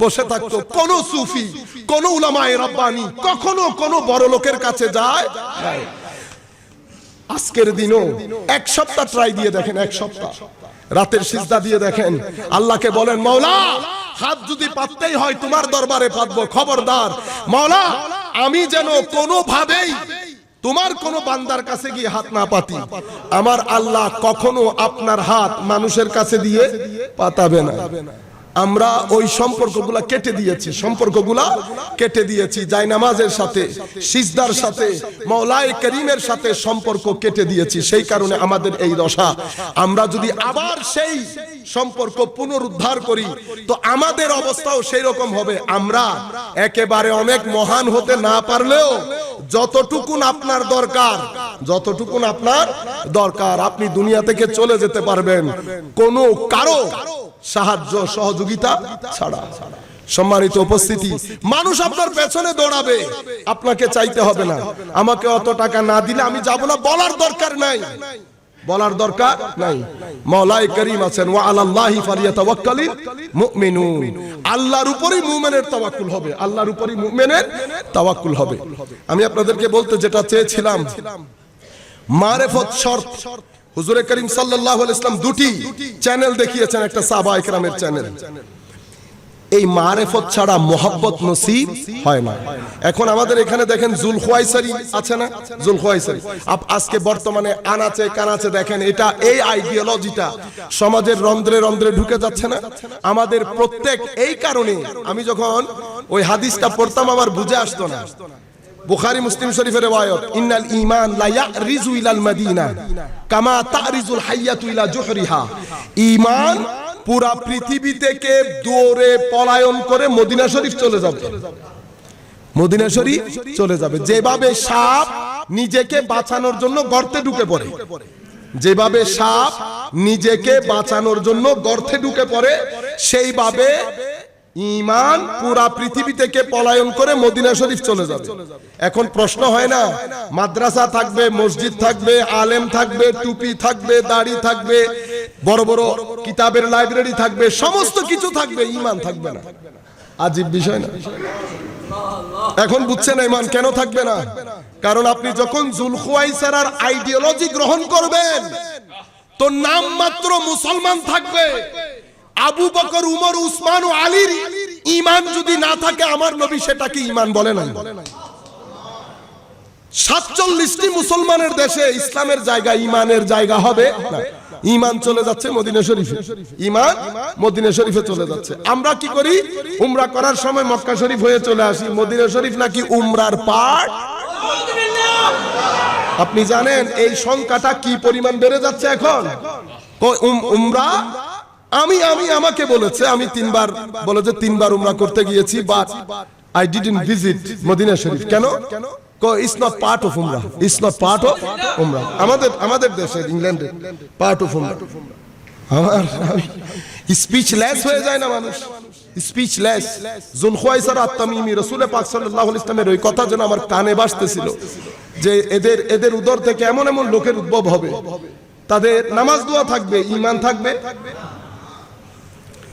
বসে থাকতো। কোন সুফি, কোন উলামায়ে রাব্বানি কখনো কোন বড় লোকের কাছে যায় নাই। আজকের দিনও 1 সপ্তাহ ট্রাই দিয়ে দেখেন, 1 সপ্তাহ রাতের সিজদা দিয়ে দেখেন, আল্লাহকে বলেন, মাওলা হাত যদি পাততেই হয় তোমার দরবারে পাতবো, খবরদার মাওলা আমি যেন কোনো ভাবেই তোমার কোন বান্দার কাছে গিয়ে হাত না পাতি। আমার আল্লাহ কখনো আপনার হাত মানুষের কাছে দিয়ে পাতাবে না। আমরা ওই সম্পর্কগুলা কেটে দিয়েছি, সম্পর্কগুলা কেটে দিয়েছি। জায়নামাজের সাথে, সিজদার সাথে, মাওলায়ে করিমের সাথে সম্পর্ক কেটে দিয়েছি। সেই কারণে আমাদের এই দশা। আমরা যদি আবার সেই সম্পর্ক পুনরুদ্ধার করি, তো আমাদের অবস্থাও সেই রকম হবে। আমরা একেবারে অনেক মহান হতে না পারলেও যতটুকুন আপনার দরকার, যতটুকুন আপনার দরকার, আপনি দুনিয়া থেকে চলে যেতে পারবেন কোনো কারো সাহায্য সহযোগিতা ছাড়া। সম্মানিত উপস্থিতি, মানুষ আপনার পেছনে দৌড়াবে, আপনাকে চাইতে হবে না। আমাকে অত টাকা না দিলে আমি যাব না, বলার দরকার নাই, বলার দরকার নাই। মাওলায়ে করিম আছেন, ওয়া আলাল্লাহি ফালিয়াতাওয়াক্কালিল মুমিনুন। আল্লাহর উপরই মুমিনের তাওয়াক্কুল হবে, আল্লাহর উপরই মুমিনের তাওয়াক্কুল হবে। আমি আপনাদেরকে বলতে যেটা চেয়েছিলাম, মারিফত শর্ত। হুজুরে করিম সাল্লাল্লাহু আলাইহি ওয়াসাল্লাম 2টি চ্যানেল দেখিয়েছেন, একটা সাহাবায়ে কেরামের চ্যানেল। এই মারিফত ছাড়া মোহাব্বত নসিব হয় না। এখন আমাদের এখানে দেখেন জুলখওয়াইসারি আছে না, জুলখওয়াইসারি আজকে বর্তমানে আনাচে কানাচে দেখেন, এটা এই আইডিওলজিটা সমাজের রন্ধ্রে রন্ধ্রে ঢুকে যাচ্ছে না। আমাদের প্রত্যেক এই কারণে, আমি যখন ওই হাদিসটা পড়তাম আমার বুঝে আসতো না। বুখারী মুসলিম শরীফের রিওয়ায়াত, ইন্নাল ঈমান লা ইয়ারিজু ইলাল মাদিনা কামা তারিজুল হাইয়াতু ইলা জুহরিহা। ঈমান পুরা পৃথিবী থেকে দৌড়ে পলায়ন করে মদিনা শরীফ চলে যাবে, মদিনা শরীফ চলে যাবে। যেভাবে সাপ নিজেকে বাঁচানোর জন্য গর্তে ঢুকে পড়ে, যেভাবে সাপ নিজেকে বাঁচানোর জন্য গর্তে ঢুকে পড়ে, সেইভাবে ঈমান পুরা পৃথিবী থেকে পলায়ন করে মদিনা শরীফ চলে যাবে। এখন প্রশ্ন হয় না, মাদ্রাসা থাকবে, মসজিদ থাকবে, আলেম থাকবে, টুপি থাকবে, দাড়ি থাকবে, বড় বড় কিতাবের লাইব্রেরি থাকবে, সমস্ত কিছু থাকবে, ঈমান থাকবে না? আজীব বিষয় না? এখন বুঝছেন ঈমান কেন থাকবে না? কারণ আপনি যখন জুলখওয়াইসারার আইডিওলজি গ্রহণ করবেন, তো নাম মাত্র মুসলমান থাকবে। আবু বকর, উমর, উসমান ও আলীর ঈমান যদি না থাকে, আমার নবী সেটাকে ঈমান বলে না। 47টি মুসলমানের দেশে ইসলামের জায়গা, ইমানের জায়গা হবে না। ইমান চলে যাচ্ছে মদিনা শরীফে, ইমান মদিনা শরীফে চলে যাচ্ছে। আমরা কি করি? উমরা করার সময় মক্কা শরীফ হয়ে চলে আসি। মদিনা শরীফ নাকি উমরার পার্ট। আপনি জানেন এই সংখ্যাটা কি পরিমাণ বেড়ে যাচ্ছে এখন? উমরা আমাকে বলেছে, আমি 3বার বলেছে 3বার উমরা করতে গিয়েছি, but I didn't visit Medina শরীফ। কেন? It's not part of Umrah. It's not part of Umrah. আমাদের দেশে ইংল্যান্ডে part of Umrah. আমার স্পিচলেস হয়ে যায় না মানুষ, স্পিচলেস। যুলখুয়াইসার আত-তামিমি রাসূল পাক সাল্লাল্লাহু আলাইহি ওয়াসাল্লামের ওই কথা যেন আমার কানে বাজতেছিল যে এদের উদর থেকে এমন এমন লোকের উদ্ভব হবে, তাদের নামাজ দোয়া থাকবে, ঈমান থাকবে।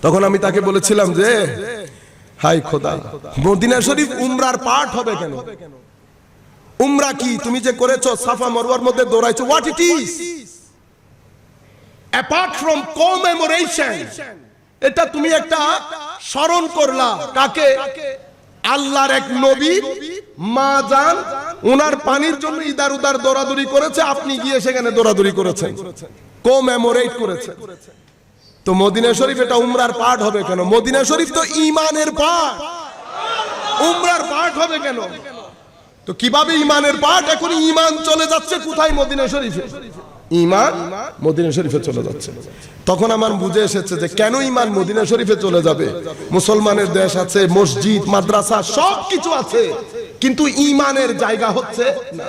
তখন আমি তাকে বলেছিলাম যে হাই খোদা, মদিনা শরীফ উমরার পার্ট হবে কেন? উমরা কি তুমি যে করেছো সাফা মারওয়ার মধ্যে দৌড়াইছো, what it is apart from commemoration? এটা তুমি একটা স্মরণ করলা। কাকে? আল্লাহর এক নবী মা জান ওনার পানির জন্য ইদার উদার দৌড়াদৌড়ি করেছে, আপনি গিয়ে সেখানে দৌড়াদৌড়ি করেছেন, কমেমোরেট করেছেন। তো মদিনা শরীফ এটা উমরার পার্ট হবে কেন? মদিনা শরীফ তো ঈমানের পার্ট, উমরার পার্ট হবে কেন? তো কিভাবে ঈমানের পার্ট? এখন ঈমান চলে যাচ্ছে কোথায়? মদিনা শরীফে। ঈমান মদিনা শরীফে চলে যাচ্ছে। তখন আমার বুঝে এসেছে যে কেন ঈমান মদিনা শরীফে চলে যাবে। মুসলমানের দেশ আছে, মসজিদ, মাদ্রাসা সবকিছু আছে, কিন্তু ঈমানের জায়গা হচ্ছে না।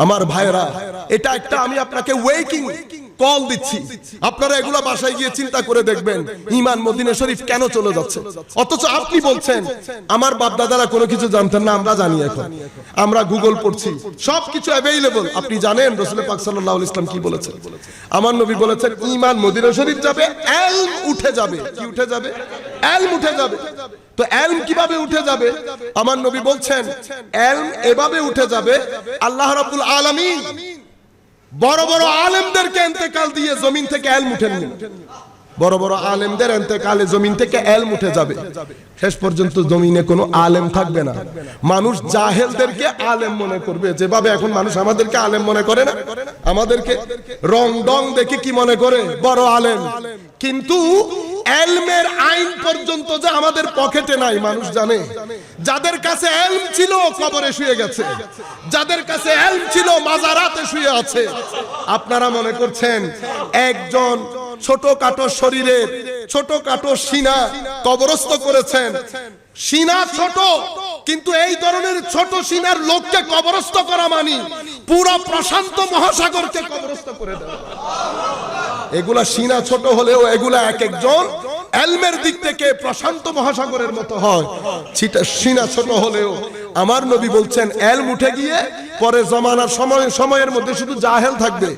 আমার ভাইরা, এটা একটা আমি আপনাকে ওয়েকিং কল দিচ্ছি, আপনারা এগুলা বাসায় গিয়ে চিন্তা করে দেখবেন ঈমান মদিনা শরীফ কেন চলে যাচ্ছে। অথচ আপনি বলছেন আমার বাপ দাদারা কোনো কিছু জানতেন না, আমরা জানি। এখন আমরা গুগল পড়ছি, সবকিছু অ্যাভেইলেবল। আপনি জানেন রাসূল পাক সাল্লাল্লাহু আলাইহি ওয়াসাল্লাম কি বলেছেন? আমার নবী বলেছেন ঈমান মদিনা শরীফ যাবে, ইলম উঠে যাবে। কি উঠে যাবে? ইলম উঠে যাবে। তো ইলম কিভাবে উঠে যাবে? আমার নবী বলছেন ইলম এভাবে উঠে যাবে, আল্লাহ রাব্বুল আলামিন বড় বড় আলেমদেরকে ইন্তেকাল দিয়ে জমিন থেকে ইলম উঠে নিন। বড় বড় আলেমদের ইন্তেকালে জমিন থেকে ইলম উঠে যাবে। শেষ পর্যন্ত জমিনে কোনো আলেম থাকবে না। মানুষ জাহেলদেরকে আলেম মনে করবে, যেভাবে এখন মানুষ আমাদেরকে আলেম মনে করে না। আমাদেরকে রং ডং দেখে কি মনে করে? বড় আলেম। কিন্তু ইলমের আইন পর্যন্ত যে আমাদের পকেটে নাই মানুষ জানে। যাদের কাছে ইলম ছিল কবরে শুয়ে গেছে, যাদের কাছে ইলম ছিল মাজারাতে শুয়ে আছে। আপনারা মনে করছেন একজন ছোটখাটো শরীরের ছোটখাটো সিনা কবরস্থ করেছেন, সিনা ছোট, কিন্তু এই ধরনের ছোট সিনার লোককে কবরস্থ করা মানে পুরো প্রশান্ত মহাসাগরকে কবরস্থ করে দেওয়া। এগুলা সিনা ছোট হলেও এগুলা এক একজন ইলমের দিক থেকে প্রশান্ত মহাসাগরের মতো হয়। সিনা ছোট হলেও আমার নবী বলছেন ইলম উঠে গিয়ে পরে জমানার সময়ের মধ্যে শুধু জাহেল থাকবে।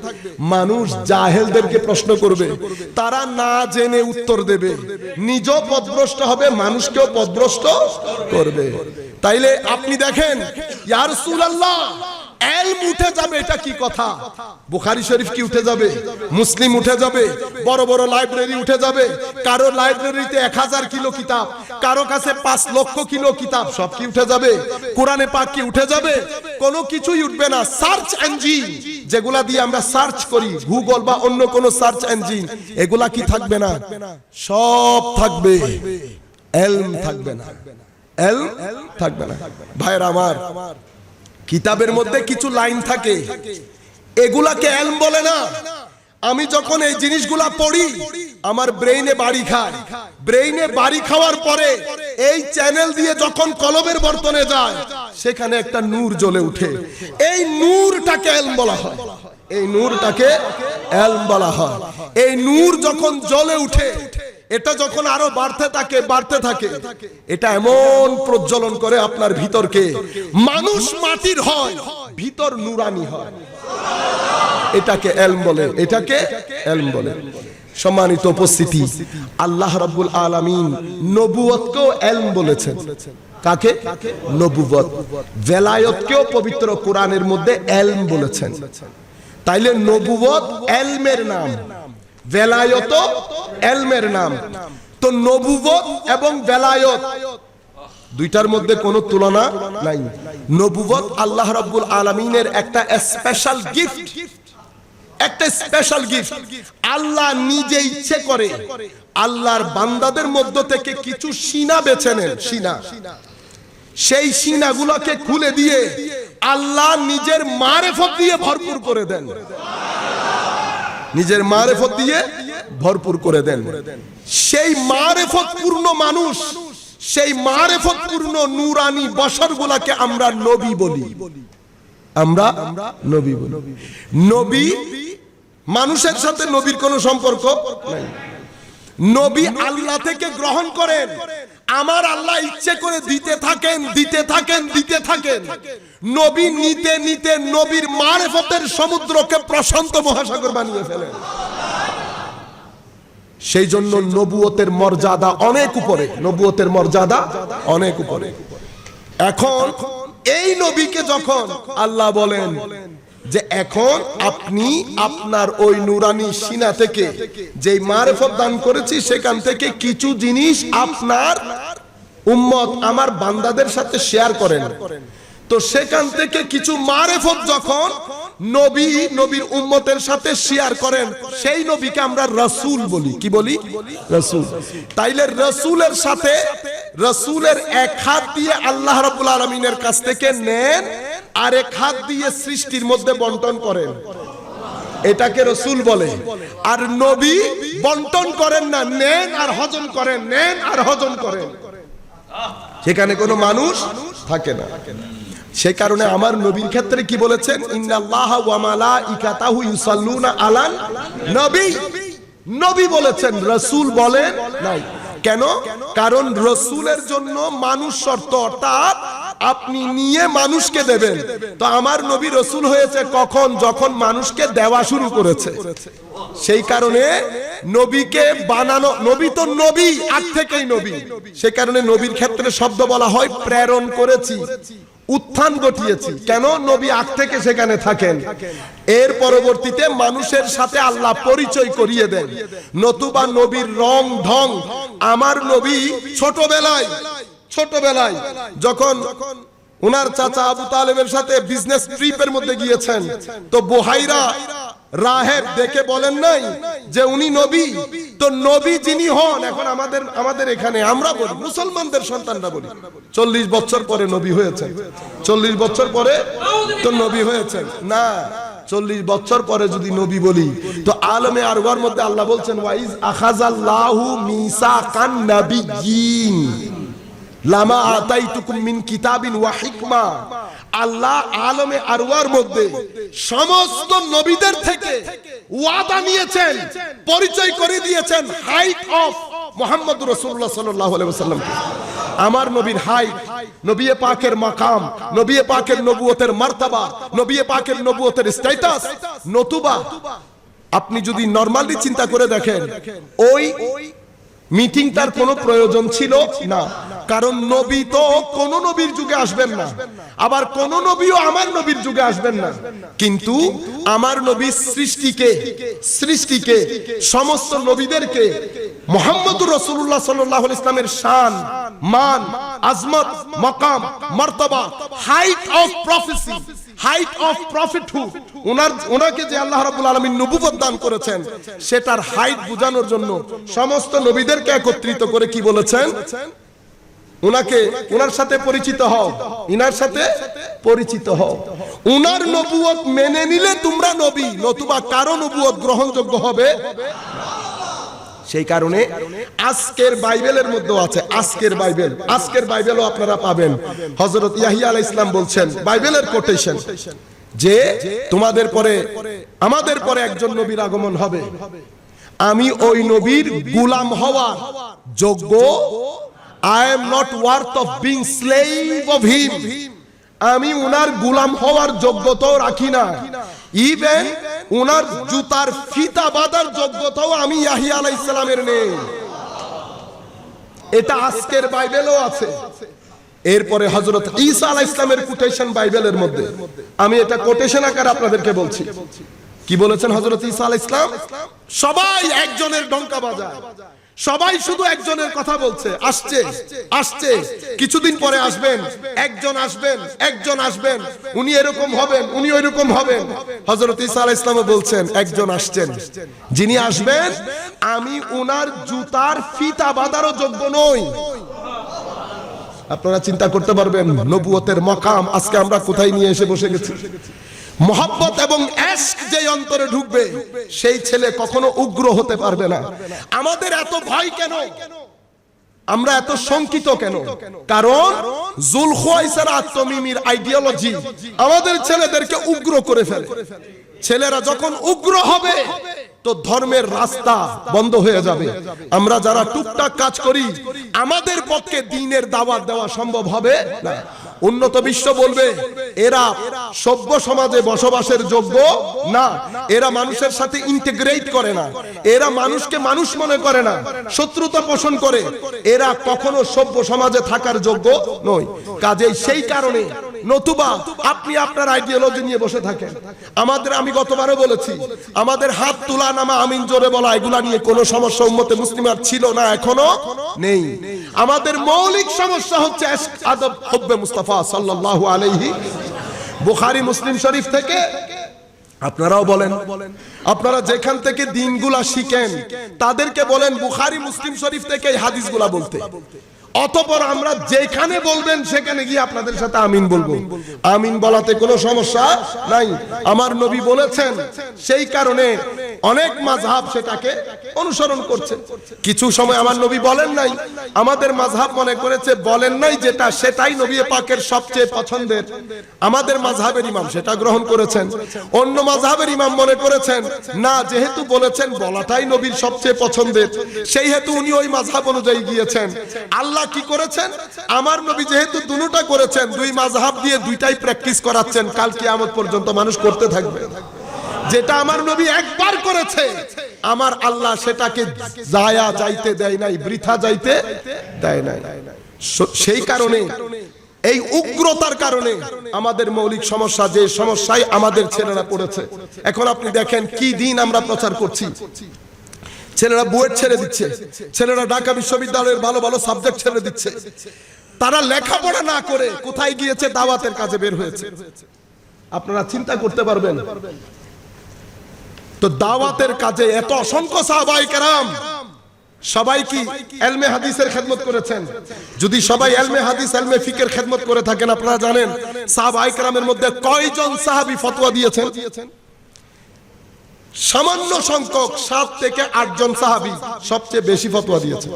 মানুষ জাহেলদেরকে প্রশ্ন করবে, তারা না জেনে উত্তর দেবে, নিজেও পথভ্রষ্ট হবে, মানুষকেও পথভ্রষ্ট করবে। তাইলে আপনি দেখেন ইয়া রাসূলুল্লাহ ইলম উঠে যাবে, এটা কি কথা? বুখারী শরীফ কি উঠে যাবে? মুসলিম উঠে যাবে? বড় বড় লাইব্রেরি উঠে যাবে? কারো লাইব্রেরিতে 1000 কিলো কিতাব, কারো কাছে 5 লক্ষ কিলো কিতাব, সব কি উঠে যাবে? কোরআনে পাক কি উঠে যাবে? কোনো কিছুই উঠবে না। সার্চ ইঞ্জিন যেগুলা দিয়ে আমরা সার্চ করি, গুগল বা অন্য কোনো সার্চ ইঞ্জিন, এগুলা কি থাকবে না? সব থাকবে, ইলম থাকবে না। ইলম থাকবে না। ভাইরা আমার, কিতাবের মধ্যে কিছু লাইন থাকে, এগুলাকে ইলম বলে না। আমি যখন এই জিনিসগুলা পড়ি আমার ব্রেইনে বাড়ি খায়। ব্রেইনে বাড়ি খাওয়ার পরে এই চ্যানেল দিয়ে যখন কলবের বর্তনে যায় সেখানে একটা নূর জ্বলে ওঠে। এই নূরটাকে ইলম বলা হয়। এই নূরটাকে ইলম বলা হয়। এই নূর যখন জ্বলে ওঠে, এটা যখন আরো বাড়তে থাকে, এটা এমন প্রজ্বলন করে আপনার ভিতরকে, মানুষ মাটির হয়, ভিতর নূরানি হয়। এটাকে ইলম বলে, এটাকে ইলম বলে। সম্মানিত উপস্থিতি, আল্লাহ রাব্বুল আলামিন নবুয়তকেও ইলম বলেছেন। কাকে? নবুয়ত। ভেলায়তকেও পবিত্র কোরআনের মধ্যে ইলম বলেছেন। তাইলে নবুয়ত ইলমের নাম, ভেলায়ত ইলমের নাম। তো নবুয়ত এবং ভেলায়ত দুইটার মধ্যে কোনো তুলনা নাই। নবুয়ত আল্লাহ রাব্বুল আলামিনের একটা স্পেশাল গিফট, একটা স্পেশাল গিফট। আল্লাহ নিজে ইচ্ছে করে আল্লাহর বান্দাদের মধ্য থেকে কিছু সিনা বেছে নেন, সিনা। সেই সিনাগুলোকে খুলে দিয়ে আল্লাহ নিজের মারেফত দিয়ে ভরপুর করে দেন, নিজের মারেফত দিয়ে ভরপুর করে দেন। সেই মারেফত পূর্ণ মানুষ, সেই মারেফত পূর্ণ নূরানি বশরগুলোকে আমরা নবী বলি, আমরা নবী বলি। নবী মানুষের সাথে নবীর কোনো সম্পর্ক নাই। নবী আল্লাহ থেকে গ্রহণ করেন, আমার আল্লাহ ইচ্ছে করে দিতে থাকেন, দিতে থাকেন, দিতে থাকেন। নবী নিতে নিতে নবীর মারেফতের সমুদ্রকে প্রশান্ত মহাসাগর বানিয়ে ফেলেন। সেই জন্য নবুয়তের মর্যাদা অনেক উপরে, নবুয়তের মর্যাদা অনেক উপরে। এখন এই নবীকে যখন আল্লাহ বলেন যে এখন আপনি আপনার ওই নূরানি সিনা থেকে যেই মারেফত দান করেছি সেখান থেকে কিছু জিনিস আপনার উম্মত আমার বান্দাদের সাথে শেয়ার করেন, তো সেখান থেকে কিছু মারেফত যখন নবী নবীর উম্মতের সাথে শেয়ার করেন, সেই নবীকে আমরা রাসূল বলি। কি বলি? রাসূল। তাইলে রাসূলের সাথে, রাসূলের এক হাত দিয়ে আল্লাহ রাব্বুল আলামিনের কাছ থেকে নেন, আর এক হাত দিয়ে সৃষ্টির মধ্যে বন্টন করেন, এটাকে রাসূল বলে। আর নবী বন্টন করেন না, নেন আর হজম করেন, নেন আর হজম করেন, সেখানে কোনো মানুষ থাকে না। সেই কারণে আমার নবীর ক্ষেত্রে কি বলেছেন? ইন্নাল্লাহা ওয়া মালাইকাতাহু ইউসাল্লুনা আলান নবী। নবী বলেছেন, রাসূল বলেন নাই। কেন? কারণ রাসূলের জন্য মানুষ শর্ত, অর্থাৎ আপনি নিয়ে মানুষকে দেবেন। তো আমার নবী রাসূল হয়েছে কখন? যখন মানুষকে দেওয়া শুরু করেছে। সেই কারণে নবীকে বানানো, নবী তো নবী, আগ থেকেই নবী। সেই কারণে নবীর ক্ষেত্রে শব্দ বলা হয় প্রেরণ করেছি, উত্থান ঘটিয়েছি। কেন? নবী আগ থেকে সেখানে থাকেন। এর পরবর্তীতে মানুষের সাথে আল্লাহ পরিচয় করিয়ে দেন। নতুবা নবীর রং ঢং, আমার নবী ছোটবেলায় যখন ওনার চাচা আবু তালেবের সাথে বিজনেস ট্রিপের মধ্যে গিয়েছেন, তো বুহাইরা রাহেব দেখে বলেন নাই যে উনি নবী। তো নবী যিনি হন, এখন আমাদের এখানে আমরা বলি, মুসলমানদের সন্তানরা বলি 40 বছর পরে নবী হয়েছেন, 40 বছর পরে তো নবী হয়েছেন না। 40 বছর পরে যদি নবী বলি, তো আলমে আরওয়ার মধ্যে আল্লাহ বলছেন ওয়াইজ আখাযাল্লাহু মিসাকান নাবিয়্যিন লামা আতাইতুকুম মিন কিতাবিন ওয়া হিকমা। আল্লাহ আলমে আরওয়ার মধ্যে সমস্ত নবীদের থেকে ওয়াদা নিয়েছেন, পরিচয় করে দিয়েছেন হাইট অফ মুহাম্মদুর রাসূলুল্লাহ সাল্লাল্লাহু আলাইহি ওয়াসাল্লাম। আমার নবীর হাইট, নবী পাকের মাকাম, নবী পাকের নবুয়তের মার্তাবা, নবী পাকের নবুয়তের স্ট্যাটাস। নতুবা আপনি যদি নরমালি চিন্তা করে দেখেন, ওই মিটিংটার কোনো প্রয়োজন ছিল না। কারণ নবী তো কোন নবীর যুগে আসবেন না, আবার কোন নবীও আমার নবীর যুগে আসবেন না। কিন্তু আমার নবী সৃষ্টিকে সমস্ত নবীদেরকে মুহাম্মদুর রাসূলুল্লাহ সাল্লাল্লাহু আলাইহি ওয়াসাল্লামের শান, মান, আজমত, মাকাম, মার্তাবা, height of prophecy, height of prophethood, ওনাকে যে আল্লাহ রাব্বুল আলামিন নবুয়ত দান করেছেন, সেটার হাইট বোঝানোর জন্য সমস্ত নবীদেরকে একত্রিত করে কি বলেছেন? ওনার সাথে পরিচিত হও, ইনার সাথে পরিচিত হও। উনার নবুয়ত মেনে নিলে তোমরা নবী, নতুবা কারো নবুয়ত গ্রহণযোগ্য হবে। সেই কারণে আজকের বাইবেলের মধ্যে আছে, আজকের বাইবেলও আপনারা পাবেন। হযরত ইয়াহিয়া আলাইহিস সালাম বলছেন, বাইবেলের কোটেশন, যে তোমাদের পরে, আমাদের পরে একজন নবীর আগমন হবে, আমি ওই নবীর গোলাম হওয়ার যোগ্য। I am not worth of being slave of him. আমি উনার গোলাম হওয়ার যোগ্যতাও রাখি না। ইভেন উনার জুতার ফিতা বাঁধার যোগ্যতাও আমি ইয়াহিয়া আলাইহিস সালামের নেই। এটা আজকের বাইবেলও আছে। এরপরে হযরত ঈসা আলাইহিস সালামের কোটেশন বাইবেলের মধ্যে, আমি এটা কোটেশন আকারে আপনাদেরকে বলছি। কি বলেছেন হযরত ঈসা আলাইহিস সালাম? সবাই একজনের ডঙ্কা বাজায়, সবাই শুধু একজনের কথা বলছে, আসছে আসছে, কিছুদিন পরে আসবেন, একজন আসবেন, একজন আসবেন, উনি এরকম হবেন, উনি ওইরকম হবেন। হযরত ঈসা আলাইহিস সালাম বলছেন একজন আসছেন, যিনি আসবেন আমি উনার জুতার ফিতা বাঁধারও যোগ্য নই। আপনারা চিন্তা করতে পারবেন নবুয়তের মাকাম আজকে আমরা কোথায় নিয়ে এসে বসে গেছি। মোহাব্বত এবং ইশক যে অন্তরে ঢুকবে সেই ছেলে কখনো উগ্র হতে পারবে না। আমাদের এত ভয় কেন, আমরা এত শঙ্কিত কেন? কারণ যুলখুয়াইসার আত-তামিমির আইডিওলজি আমাদের ছেলেদেরকে উগ্র করে ফেলে। ছেলেরা যখন উগ্র হবে তো ধর্মের রাস্তা বন্ধ হয়ে যাবে। আমরা যারা টুকটাক কাজ করি আমাদের পক্ষে দ্বীনের দাওয়াত দেওয়া সম্ভব হবে না। উন্নত বিশ্ব বলবে এরা সভ্য সমাজে বসবাসের যোগ্য না, এরা মানুষের সাথে ইন্টিগ্রেট করে না, এরা মানুষকে মানুষ মনে করে না, শত্রুতা পোষণ করে, এরা কখনো সভ্য সমাজে থাকার যোগ্য নয়। কাজেই সেই কারণে নতুবা আপনি আপনার আইডিওলজি নিয়ে বসে থাকেন। আমাদের, আমি গতবারও বলেছি, আমাদের হাত তোলা নামা আমিন জোরে বলা এগুলা নিয়ে কোনো সমস্যা উম্মতে মুসলিমার ছিল না, এখনো নেই। আমাদের মৌলিক সমস্যা হচ্ছে আদব হুব্বে মুস্তাফা সাল্লাল্লাহু আলাইহি। বুখারী মুসলিম শরীফ থেকে আপনারাও বলেন, আপনারা যেখান থেকে দিনগুলা শিখেন তাদেরকে বলেন বুখারী মুসলিম শরীফ থেকে এই হাদিসগুলা বলতে। অতঃপর আমরা যেখানে বলবেন সেখানে গিয়ে আপনাদের সাথে আমিন বলবো। আমিন বলাতে কোনো সমস্যা নাই। আমার নবী বলেছেন, সেই কারণে অনেক মাযহাব সেটাকে অনুসরণ করছে। কিছু সময় আমার নবী বলেন নাই, আমাদের মাযহাব মনে করেছে বলেন নাই যেটা সেটাই নবী পাকের সবচেয়ে পছন্দের। আমাদের মাযহাবের ইমাম সেটা গ্রহণ করেছেন। অন্য মাযহাবের ইমাম মনে করেছেন না, যেহেতু বলেছেন বলাটাই নবীর সবচেয়ে পছন্দের, সেই হেতু উনি ওই মাযহাব অনুযায়ী গিয়েছেন। আল্লাহ কি করেছেন, আমার নবী যেহেতু দুটোটা করেছেন, দুই মাযহাব দিয়ে দুইটাই প্র্যাকটিস করাচ্ছেন, কাল কিয়ামত পর্যন্ত মানুষ করতে থাকবে। যেটা আমার নবী একবার করেছে আমার আল্লাহ সেটাকে জায়া যাইতে দেয় নাই, বৃথা যাইতে দেয় নাই। সেই কারণে এই উগ্রতার কারণে আমাদের মৌলিক সমস্যা, যে সমস্যায় আমাদের ছেলেরা পড়েছে। এখন আপনি দেখেন কি দিন আমরা প্রচার করছি। ছেলেরা বুয়েট ছেড়ে দিচ্ছে, ছেলেরা ঢাকা বিশ্ববিদ্যালয়ের ভালো ভালো সাবজেক্ট ছেড়ে দিচ্ছে। তারা লেখাপড়া না করে কোথায় গিয়েছে? দাওয়াতের কাজে বের হয়েছে। আপনারা চিন্তা করতে পারবেন তো দাওয়াতের কাজে এত অসংখ্য সাহাবায়ে কেরাম সবাই কি ইলমে হাদিসের খেদমত করেছেন? যদি সবাই ইলমে হাদিস ইলমে ফিকহের খেদমত করে থাকেন, আপনারা জানেন সাহাবায়ে কেরামের মধ্যে কয়জন সাহাবী ফতোয়া দিয়েছেন? সামান্য সংখ্যক 7 থেকে 8 জন সাহাবী সবচেয়ে বেশি ফতোয়া দিয়েছেন।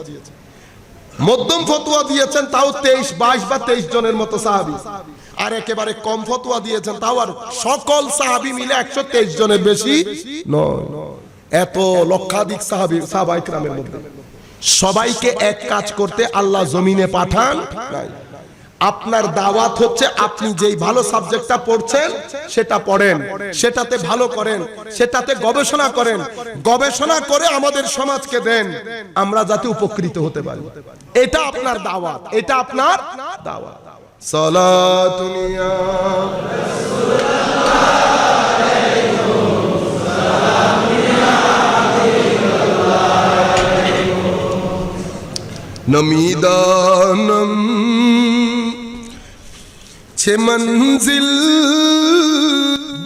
মধ্যম ফতোয়া দিয়েছেন তাও 22 বা 23 জনের মতো সাহাবী। আর একেবারে কম ফতোয়া দিয়েছেন তাও আর সকল সাহাবী মিলে 123 জনের বেশি নয়। এত লক্ষাধিক সাহাবী সাহাবায়ে কেরামের মধ্যে সবাইকে এক কাজ করতে আল্লাহ জমিনে পাঠান নাই। আপনার দাওয়াত হচ্ছে আপনি যেই ভালো সাবজেক্টটা পড়ছেন সেটা পড়েন, সেটাতে ভালো করেন, সেটাতে গবেষণা করেন, গবেষণা করে আমাদের সমাজকে দেন, আমরা যাতে উপকৃত হতে পারি। এটা আপনার দাওয়াত, এটা আপনার দাওয়াত। সালাতুন ইয়া नमीदानम छे मंजिल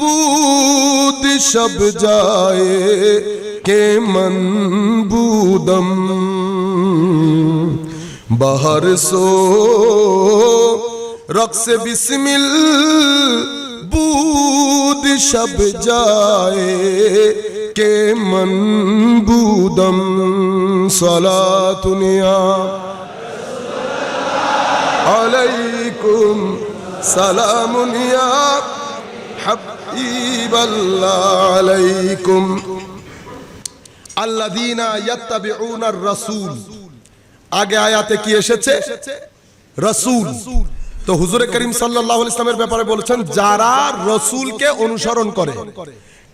बूद शब जाए के मन बूदम बाहर सो रक्स बिस्मिल बूद शब जाए के मन बूदम सलातुन या अलैकुम सलामुन या हबीबल्लाह अलैकुम আল্লাযীনা ইয়াত্তাবিউনার রাসূল। আগে আয়াতে কি এসেছে? রাসূল। তো হুজুরে করিম সাল্লাল্লাহু আলাইহি ওয়াসাল্লামের ব্যাপারে বলেছেন যারা রাসূলকে অনুসরণ করে।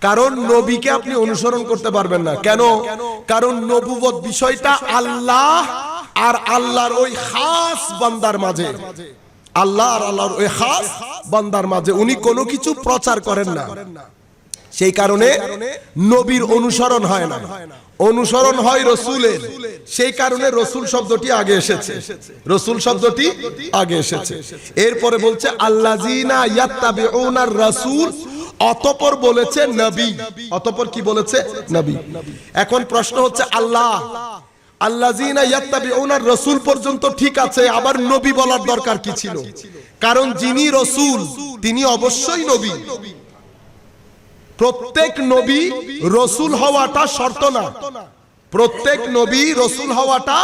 কারণ নবীকে আপনি অনুসরণ করতে পারবেন না। কেন? কারণ নবুয়ত বিষয়টা আল্লাহ আর আল্লাহর ওই খাস বান্দার মাঝে, আল্লাহ আর আল্লাহর ওই খাস বান্দার মাঝে, উনি কোনো কিছু প্রচার করেন না। সেই কারণে নবীর অনুসরণ হয় না, অনুসরণ হয় রসুলের। সেই কারণে রসুল শব্দটি আগে এসেছে, রসুল শব্দটি আগে এসেছে। এরপরে বলছে আল্লাযিনা ইয়াত্তাবিউনার রাসূল, অতঃপর বলেছে নবী। অতঃপর কি বলেছে? নবী। এখন প্রশ্ন হচ্ছে আল্লাহ আল্লাযিনা ইয়াত্তাবিউনার রাসূল পর্যন্ত ঠিক আছে, আবার নবী বলার দরকার কি ছিল? কারণ যিনি রসুল তিনি অবশ্যই নবী। প্রত্যেক নবী রসুল হওয়াটা শর্ত না, প্রত্যেক নবী রসুল হওয়াটা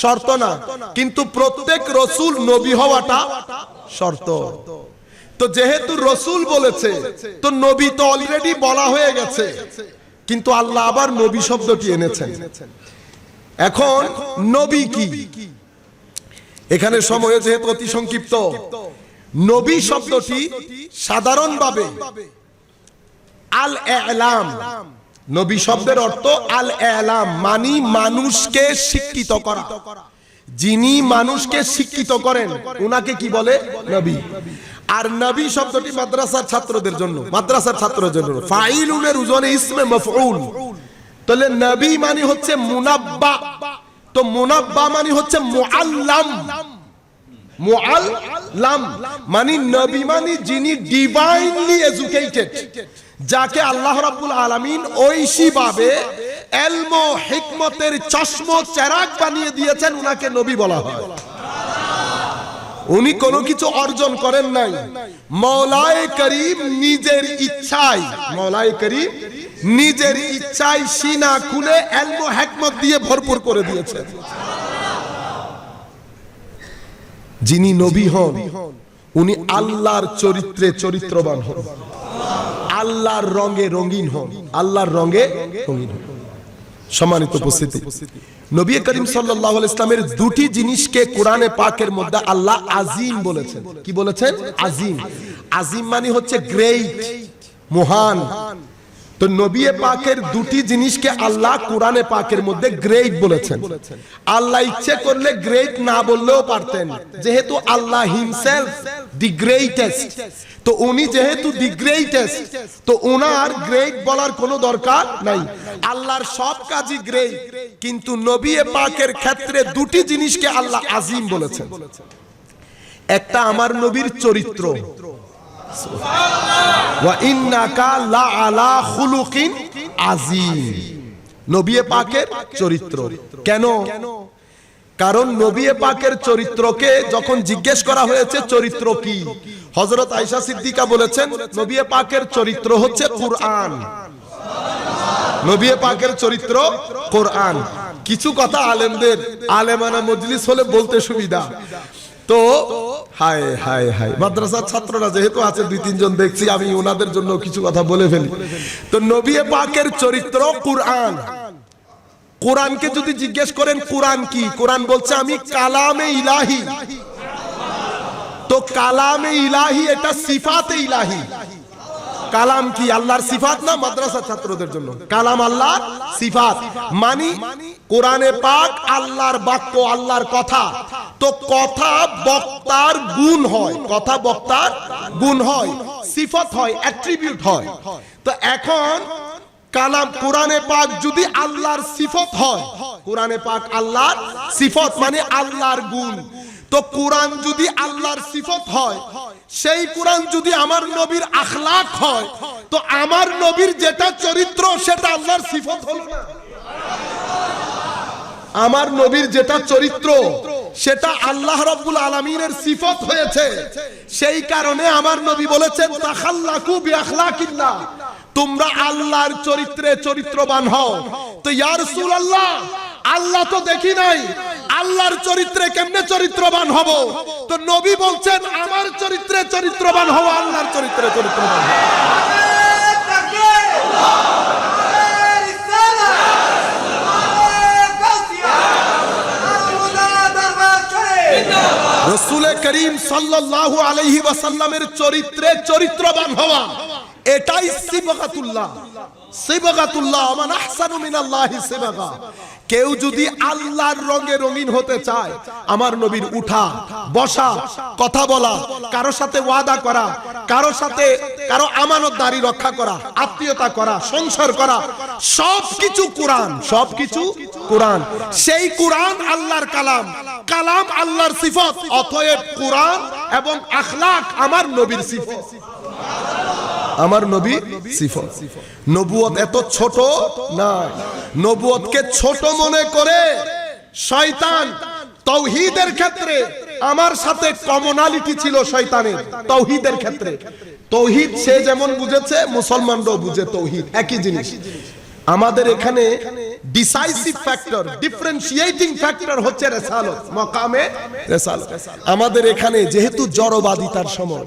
শর্ত না, কিন্তু প্রত্যেক রসুল নবী হওয়াটা শর্ত। তো যেহেতু রসুল বলেছে তো নবী তো অলরেডি বলা হয়ে গেছে, কিন্তু আল্লাহ আবার নবী শব্দটি এনেছেন। এখন নবী কি? এখানে সময় যেহেতু অতি সংক্ষিপ্ত, নবী শব্দটি সাধারণভাবে আল ইলাম, নবী শব্দের অর্থ আল ইলাম, মানে মানুষকে শিক্ষিত করা। যিনি মানুষকে শিক্ষিত করেন উনাকে কি বলে? নবী। আর নবী শব্দটি মাদ্রাসার ছাত্রদের জন্য, মাদ্রাসার ছাত্রদের জন্য ফাইলুনের ওজনে ইসমে মাফউল। তাহলে নবী মানে হচ্ছে মুনাব্বা, তো মুনাব্বা মানে হচ্ছে মুআল্লাম। মুআল্লাম মানে নবী মানে যিনি ডিভাইনলি এডুকেটেড, যাকে আল্লাহ রাব্বুল আলামিন ঐশীভাবে ইলম ও হিকমতের চশমা চেরাগ বানিয়ে দিয়েছেন, উনাকে নবী বলা হয়। উনি কোনো কিছু অর্জন করেন নাই, মওলায়ে করিম নিজের ইচ্ছায়, মওলায়ে করিম নিজের ইচ্ছায় সিনা খুলে ইলম ও হিকমত দিয়ে ভরপুর করে দিয়েছেন। যিনি নবী হন উনি আল্লাহর চরিত্রে চরিত্রবান হন, আল্লাহর রঙে রঙিন হন, আল্লাহর রঙে রঙিন হন। সম্মানিত উপস্থিতি, নবী করিম সাল্লাল্লাহু আলাইহি ইসলামের দুটি জিনিসকে কোরআনে পাকের মধ্যে আল্লাহ আজিম বলেছেন। কি বলেছেন? আজিম। আজিম মানে হচ্ছে গ্রেট, মহান। তো নবী পাকের দুটি জিনিসকে আল্লাহ কোরআনে পাকের মধ্যে গ্রেট বলেছেন। আল্লাহ ইচ্ছে করলে গ্রেট না বললেও পারতেন, যেহেতু আল্লাহ হিমসেলফ দি গ্রেটেস্ট, তো উনি যেহেতু দি গ্রেটেস্ট, তো উনার গ্রেট বলার কোনো দরকার নাই। আল্লাহর সব কাজই গ্রেট, কিন্তু নবী পাকের ক্ষেত্রে দুটি জিনিসকে আল্লাহ আজিম বলেছেন। একটা আমার নবীর চরিত্র, ওয়া ইন্নাকা লা আলা খুলুকিন আযীম, নবী পাকের চরিত্র। কেন? কারণ নবী পাকের চরিত্রকে যখন জিজ্ঞেস করা হয়েছে চরিত্র কি, হযরত আয়েশা সিদ্দিকা বলেছেন নবী পাকের চরিত্র হচ্ছে কুরআন। নবী পাকের চরিত্র কোরআন। কিছু কথা আলেমদের, আলেমানা মজলিস হলে বলতে সুবিধা, তো হায় হায় হায় মাদ্রাসার ছাত্ররা যেহেতু আছে দুই তিনজন দেখছি, আমি ওনাদের জন্য কিছু কথা বলে ফেলি। তো নবী পাকের চরিত্র কুরআন। কোরআনকে যদি জিজ্ঞেস করেন কোরআন কি, কোরআন বলছে আমি কালামে ইলাহি। তো কালামে ইলাহি এটা সিফাতে ইলাহি। কালাম কি? আল্লাহর সিফাত না? মাদ্রাসার ছাত্রদের জন্য কালাম আল্লাহর সিফাত, মানে কোরআনে পাক আল্লাহর বাক্য, আল্লাহর কথা। তো কথা বক্তার গুণ হয়, কথা বক্তার গুণ হয়, সিফাত হয়, অ্যাট্রিবিউট হয়। তো এখন কালাম কোরআনে পাক যদি আল্লাহর সিফাত হয়, কোরআনে পাক আল্লাহর সিফাত মানে আল্লাহর গুণ, তো কোরআন যদি আল্লাহর সিফাত হয়, সেই কোরআন যদি আমার নবীর আখলাক হয়, তো আমার নবীর যেটা চরিত্র সেটা আল্লাহর সিফাত হলো না? আমার নবীর যেটা চরিত্র সেটা আল্লাহ রাব্বুল আলামিনের সিফাত হয়েছে। সেই কারণে আমার নবী বলেছেন তাখাল্লাকু বিআখলাকিল্লাহ, তোমরা আল্লাহর চরিত্রে চরিত্রবান হও। তো ইয়া রাসূলুল্লাহ, আল্লাহ তো দেখি নাই, আল্লাহর চরিত্রে কেমনে চরিত্রবান হব? তো নবী বলছেন আমার চরিত্রে চরিত্রবান হও, আল্লাহর চরিত্রে চরিত্রবান হও। রাসূল করিম সাল্লাল্লাহু আলাইহি ওয়াসাল্লামের চরিত্রে চরিত্রবান হওয়া এটাই সিবগাতুল্লাহ। সিবগাতুল্লাহ মান আহসানু মিনাল্লাহি সিবগা। কেউ যদি আল্লাহর রঙে রঙিন হতে চায়, আমার নবীর উঠা বসা, কথা বলা, কারো সাথে ওয়াদা করা, কারো আমানতদারি রক্ষা করা, আত্মীয়তা করা, সংসার করা, সবকিছু কোরআন, সবকিছু কোরআন। সেই কোরআন আল্লাহর কালাম, কালাম আল্লাহর সিফত। অতএব কোরআন এবং আখলাক আমার নবীর সিফত, আমার নবী সিফত। নবুয়ত এত ছোট না। নবুয়তকে ছোট মনে করে শয়তান তাওহীদের ক্ষেত্রে আমার সাথে কমনালিটি ছিল শয়তানের। তাওহীদের ক্ষেত্রে তাওহীদ সে যেমন বুঝেছে, মুসলমানরাও বুঝে তাওহীদ একই জিনিস। আমাদের এখানে ডিসাইসিভ ফ্যাক্টর, ডিফারেন্সিয়েটিং ফ্যাক্টর হচ্ছে রিসালাত, মাকামে রিসালাত। আমাদের এখানে যেহেতু জড়বাদিতার সময়,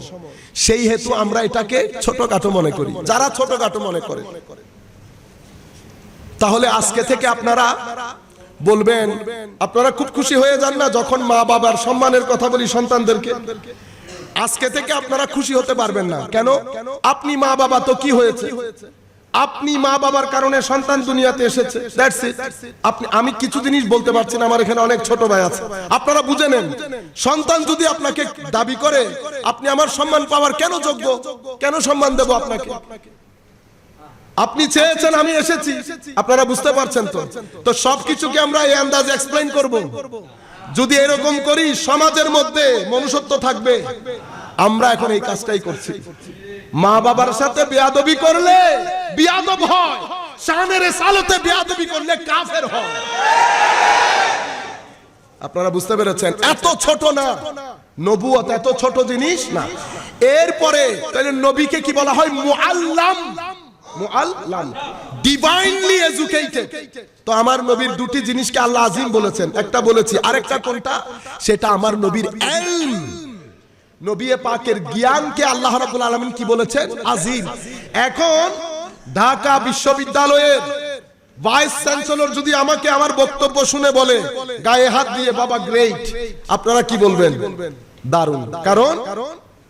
সেই হেতু আমরা এটাকে ছোটখাটো মনে করি। যারা ছোটখাটো মনে করে, তাহলে আজকে থেকে আপনারা বলবেন, আপনারা খুব খুশি হয়ে যান না যখন মা বাবার সম্মানের কথা বলি সন্তানদেরকে? আজকে থেকে আপনারা খুশি হতে পারবেন না। কেন? আপনি মা বাবা তো কি হয়েছে? আপনি মা বাবার কারণে সন্তান দুনিয়াতে এসেছে, দ্যাটস ইট। আমি কিছু জিনিস বলতে পারছি না, আমার এখানে অনেক ছোট ভাই আছে, আপনারা বুঝে নেন। সন্তান যদি আপনাকে দাবি করে আপনি আমার সম্মান পাওয়ার কেন যোগ্য, কেন সম্মান দেব আপনাকে? আপনি চেয়েছেন, আমি এসেছি, আপনারা বুঝতে পারছেন তো? তো সবকিছুকে আমরা এই আন্দাজে এক্সপ্লেইন করব। যদি এরকম করি সমাজের মধ্যে মনুষ্যত্ব থাকবে। আমরা এখন এই কাজটাই করছি। মা বাবার সাথে বেয়াদবি করলে বিয়াদব হয়, শানের রিসালাতে বেয়াদবি করলে কাফের হয়। আপনারা বুঝতে পেরেছেন? এত ছোট না নবুয়ত, এত ছোট জিনিস না। এরপরে তাহলে নবীকে কি বলা হয়? মুআল্লাম, মুআল্লাম, ডিভাইনলি এডুকেটেড। তো আমার নবীর দুটি জিনিসকে আল্লাহ আজিম বলেছেন, একটা বলেছি, আরেকটা কোনটা? সেটা আমার নবীর ইলম। নবী পাকের জ্ঞানকে আল্লাহ রাব্বুল আলামিন কি বলেছেন? আজিম। এখন ঢাকা বিশ্ববিদ্যালয়ের ভাইস চ্যান্সেলর যদি আমাকে আমার বক্তব্য শুনে বলে গায়ে হাত দিয়ে, বাবা গ্রেট, আপনারা কি বলবেন? দারুণ, কারণ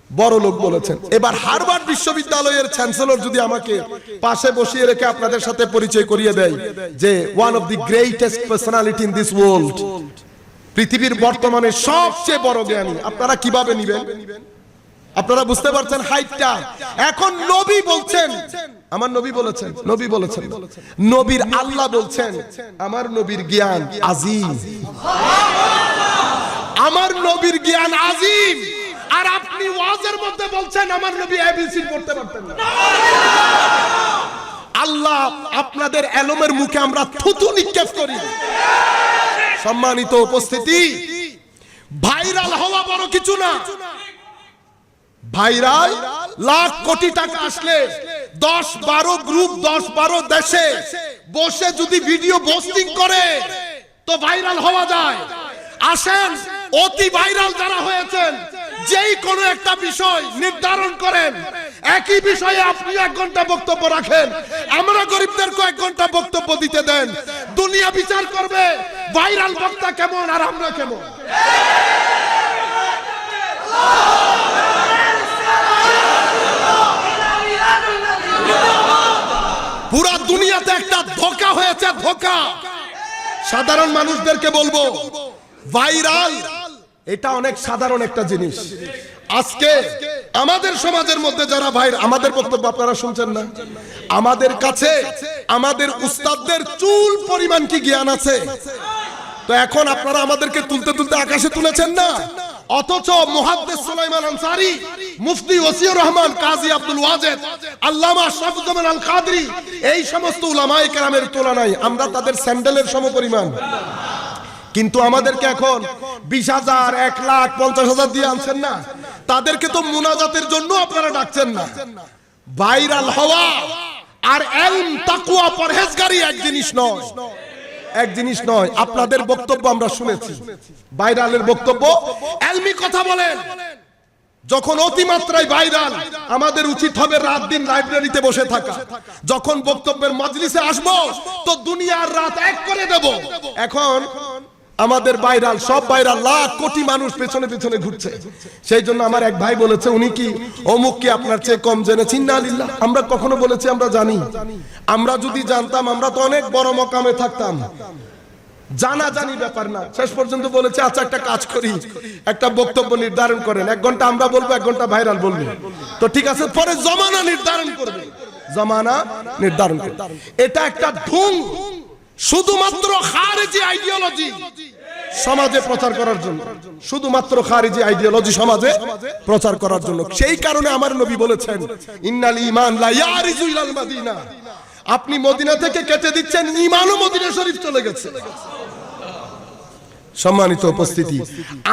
বড় লোক বলেছেন। এবার হার্ভার্ড বিশ্ববিদ্যালয়ের চ্যান্সেলর যদি আমাকে পাশে বসিয়ে রেখে আপনাদের সাথে পরিচয় করিয়ে দেয় যে one of the greatest personality in this world, পৃথিবীর বর্তমানে সবচেয়ে বড় জ্ঞানী, আপনারা কিভাবে নেবেন? আপনারা বুঝতে পারছেন হাইটটা? এখন নবী বলছেন, আমার নবী বলেছেন, নবী বলেছেন, নবীর আল্লাহ বলছেন আমার নবীর জ্ঞান আজিম, আমার নবীর জ্ঞান আজিম। আর আপনি ওয়াজের মধ্যে বলছেন আমার নবী এবিসি পড়তে পারতেন না। আল্লাহ আপনাদের এলমের মুখে আমরা থুতু নিক্ষেপ করি। সম্মানিত উপস্থিতি, ভাইরাল হওয়া বড় কিছু না। ভাইরাল লাখ কোটি টাকা আসলে 10-12 গ্রুপ 10-12 দেশে বসে যদি ভিডিও পোস্টিং করে তো ভাইরাল হওয়া যায়। আসেন, অতি ভাইরাল যারা হয়েছেন, যেই কোনো একটা বিষয় নির্ধারণ করেন, একই বিষয়ে আপনি 1 ঘন্টা বক্তব্য রাখেন, আমরা গরিবদেরকে 1 ঘন্টা বক্তব্য দিতে দেন। দুনিয়া বিচার করবে ভাইরাল বক্তা কেমন আর আমরা কেমন। পুরা দুনিয়াতে একটা ধোঁকা হয়েছে, ধোঁকা। সাধারণ মানুষদেরকে বলবো, ভাইরাল এটা অনেক সাধারণ একটা জিনিস। আজকে আমাদের সমাজের মধ্যে যারা ভাইরাল, আমাদের বক্তব্য আপনারা শুনছেন না? আমাদের কাছে আমাদের উস্তাদদের চুল পরিমাণ কি জ্ঞান আছে? তো এখন আপনারা আমাদেরকে তুলতে তুলতে আকাশে তুলেছেন না। অথচ মুহাদ্দিস সুলাইমান আনসারী, মুফতি ওসিউর রহমান, কাজী আব্দুল ওয়াজেদ, আল্লামা আশরাফুজ্জামান আল কাদরি, এই সমস্ত উলামায়ে কেরামের তুলনায় আমরা তাদের স্যান্ডেলের সমপরিমাণ। কিন্তু আমাদেরকে এখন 20,000, 1 লাখ, 50,000 দিয়ে আনছেন না। তাদেরকে তো মুনাজাতের জন্য আপনারা ডাকছেন না। ভাইরাল হওয়া আর ইলম, তাকওয়া, পরহেজগারি এক জিনিস নয়, এক জিনিস নয়। আপনাদের বক্তব্য আমরা শুনেছি, ভাইরালের বক্তব্য, ইলমি কথা বলেন। যখন অতিমাত্রায় ভাইরাল, আমাদের উচিত হবে রাত দিন লাইব্রেরিতে বসে থাকা। যখন বক্তব্যের মজলিসে আসবো তো দুনিয়ার রাত এক করে দেব। এখন আমাদের ভাইরাল, সব ভাইরাল, লাখ কোটি মানুষ পেছনে পেছনে ঘুরছে। সেই জন্য আমার এক ভাই বলেছে, উনি কি অমুক কি আপনার চেয়ে কম জেনেছেন? না আলিল্লাহ, আমরা কখনো বলেছি আমরা জানি? আমরা যদি জানতাম আমরা তো অনেক বড় মকামে থাকতাম। জানা জানি ব্যাপার না। শেষ পর্যন্ত বলেছে আচ্ছা একটা কাজ করি, একটা বক্তব্য নির্ধারণ করেন, 1 ঘন্টা আমরা বলবো, 1 ঘন্টা ভাইরাল বলবে। তো ঠিক আছে, পরে জমানা নির্ধারণ করবে, জমানা নির্ধারণ করবে। এটা একটা ঢং, শুধুমাত্র খারিজি আইডিওলজি সমাজে প্রচার করার জন্য, শুধুমাত্র খারিজি আইডিওলজি সমাজে প্রচার করার জন্য। সেই কারণে আমার নবী বলেছেন ইন্নাল ঈমান লা ইয়ারিজু ইলাল মাদিনা, আপনি মদিনা থেকে কেটে দিচ্ছেন, ঈমানও মদিনা শরীফ চলে গেছে। সম্মানিত উপস্থিতি,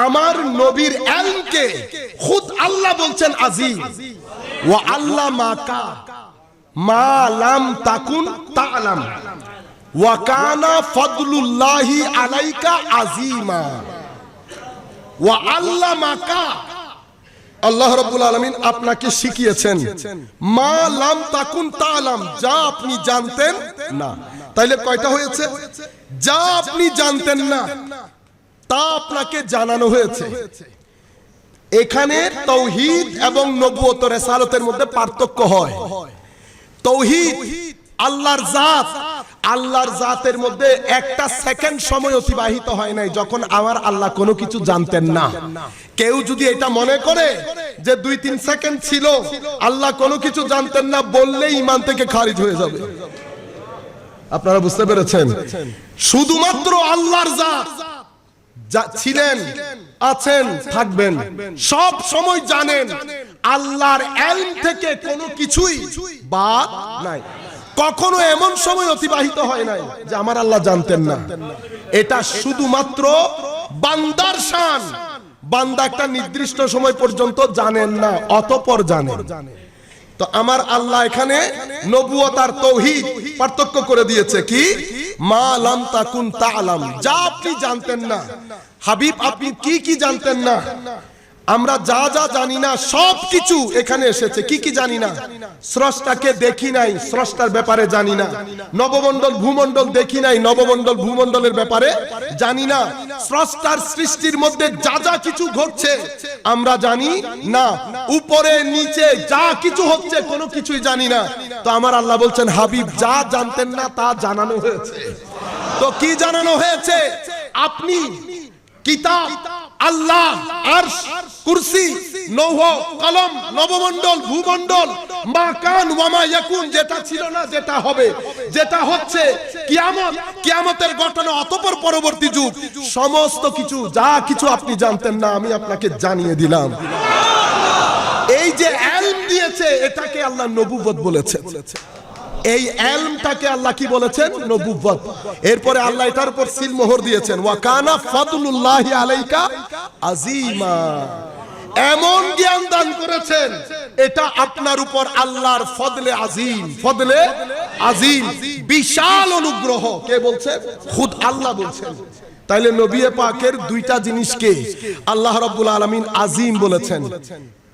আমার নবীর ইলমকে খুদ আল্লাহ বলছেন আজিম, ওয়া আল্লামাকা মা লাম তাকুন তা'লাম ওয়া কানা ফাদলুল্লাহি আলাইকা আযীমা। ওয়া আল্লামাকা, আল্লাহ রাব্বুল আলামিন আপনাকে শিখিয়েছেন, মা লাম তাকুন তা'লাম, যা আপনি জানতেন না। তাইলে কয়টা হয়েছে? যা আপনি জানতেন না তা আপনাকে জানানো হয়েছে। এখানে তাওহীদ এবং নবুয়ত ও রিসালাতের মধ্যে পার্থক্য হয়। তাওহীদ আল্লাহর জাত, আল্লাহর জাতের মধ্যে একটা সেকেন্ড সময় অতিবাহিত হয় নাই যখন আমার আল্লাহ কোনো কিছু জানতেন না। কেউ যদি এটা মনে করে যে 2-3 সেকেন্ড ছিল আল্লাহ কোনো কিছু জানতেন না, বললেই ঈমান থেকে খারিজ হয়ে যাবে। আপনারা বুঝতে পেরেছেন? শুধুমাত্র আল্লাহর জাত ছিলেন, আছেন, থাকবেন, সব সময় জানেন। আল্লাহর ইলম থেকে কোনো কিছুই বাদ নাই। কখনো এমন সময় অতিবাহিত হয় নাই যে আমার আল্লাহ জানতেন না। এটা শুধুমাত্র বান্দার শান। বান্দা একটা নির্দিষ্ট সময় পর্যন্ত জানেন না, অতঃপর জানেন। তো আমার আল্লাহ এখানে নবুয়ত আর তাওহীদ পার্থক্য করে দিয়েছে। কি? মা লাম তাকুন তা'লাম, যা আপনি জানতেন না। হাবিব আপনি কি কি জানতেন না? আমরা যা যা জানি না সব কিছু এখানে এসেছে। কি কি জানি না? স্রষ্টাকে দেখি নাই, স্রষ্টার ব্যাপারে জানি না। নবমণ্ডল ভূমণ্ডল দেখি নাই, নবমণ্ডল ভূমণ্ডলের ব্যাপারে জানি না। স্রষ্টার সৃষ্টির মধ্যে যা যা কিছু ঘটছে আমরা জানি না। উপরে নিচে যা কিছু হচ্ছে কোনো কিছুই জানি না। তো আমার আল্লাহ বলছেন হাবিব যা জানতেন না তা জানানো হয়েছে। তো কি জানানো হয়েছে? আপনি কিতাব, আল্লাহ, আরশ, কুরসি, লৌহ কলম, নবমণ্ডল ভূমণ্ডল, মা কান ওয়া মা ইয়াকুন, যেটা ছিল না, যেটা হবে, যেটা হচ্ছে, কিয়ামত, কিয়ামতের ঘটনা, অতঃপর পরবর্তী যুগ, সমস্ত কিছু যা কিছু আপনি জানতেন না আমি আপনাকে জানিয়ে দিলাম। এই যে ইলম দিয়েছে এটাকে আল্লাহ নবুয়ত বলেছে। এই ইলমটাকে আল্লাহ কি বলেছেন? নবুয়ত। এরপরে আল্লাহ এটার উপর সিল মোহর দিয়েছেন, ওয়া কানা ফাদলুল্লাহি আলাইকা আযীমা। এমন জ্ঞান দান করেছেন, এটা আপনার উপর আল্লাহর ফদলে আযীম, ফদলে আযীম, বিশাল অনুগ্রহ। কে বলছেন? খুদ আল্লাহ বলছেন। তাইলে নবী পাকের দুইটা জিনিসকে আল্লাহ রাব্বুল আলামিন আযীম বলেছেন।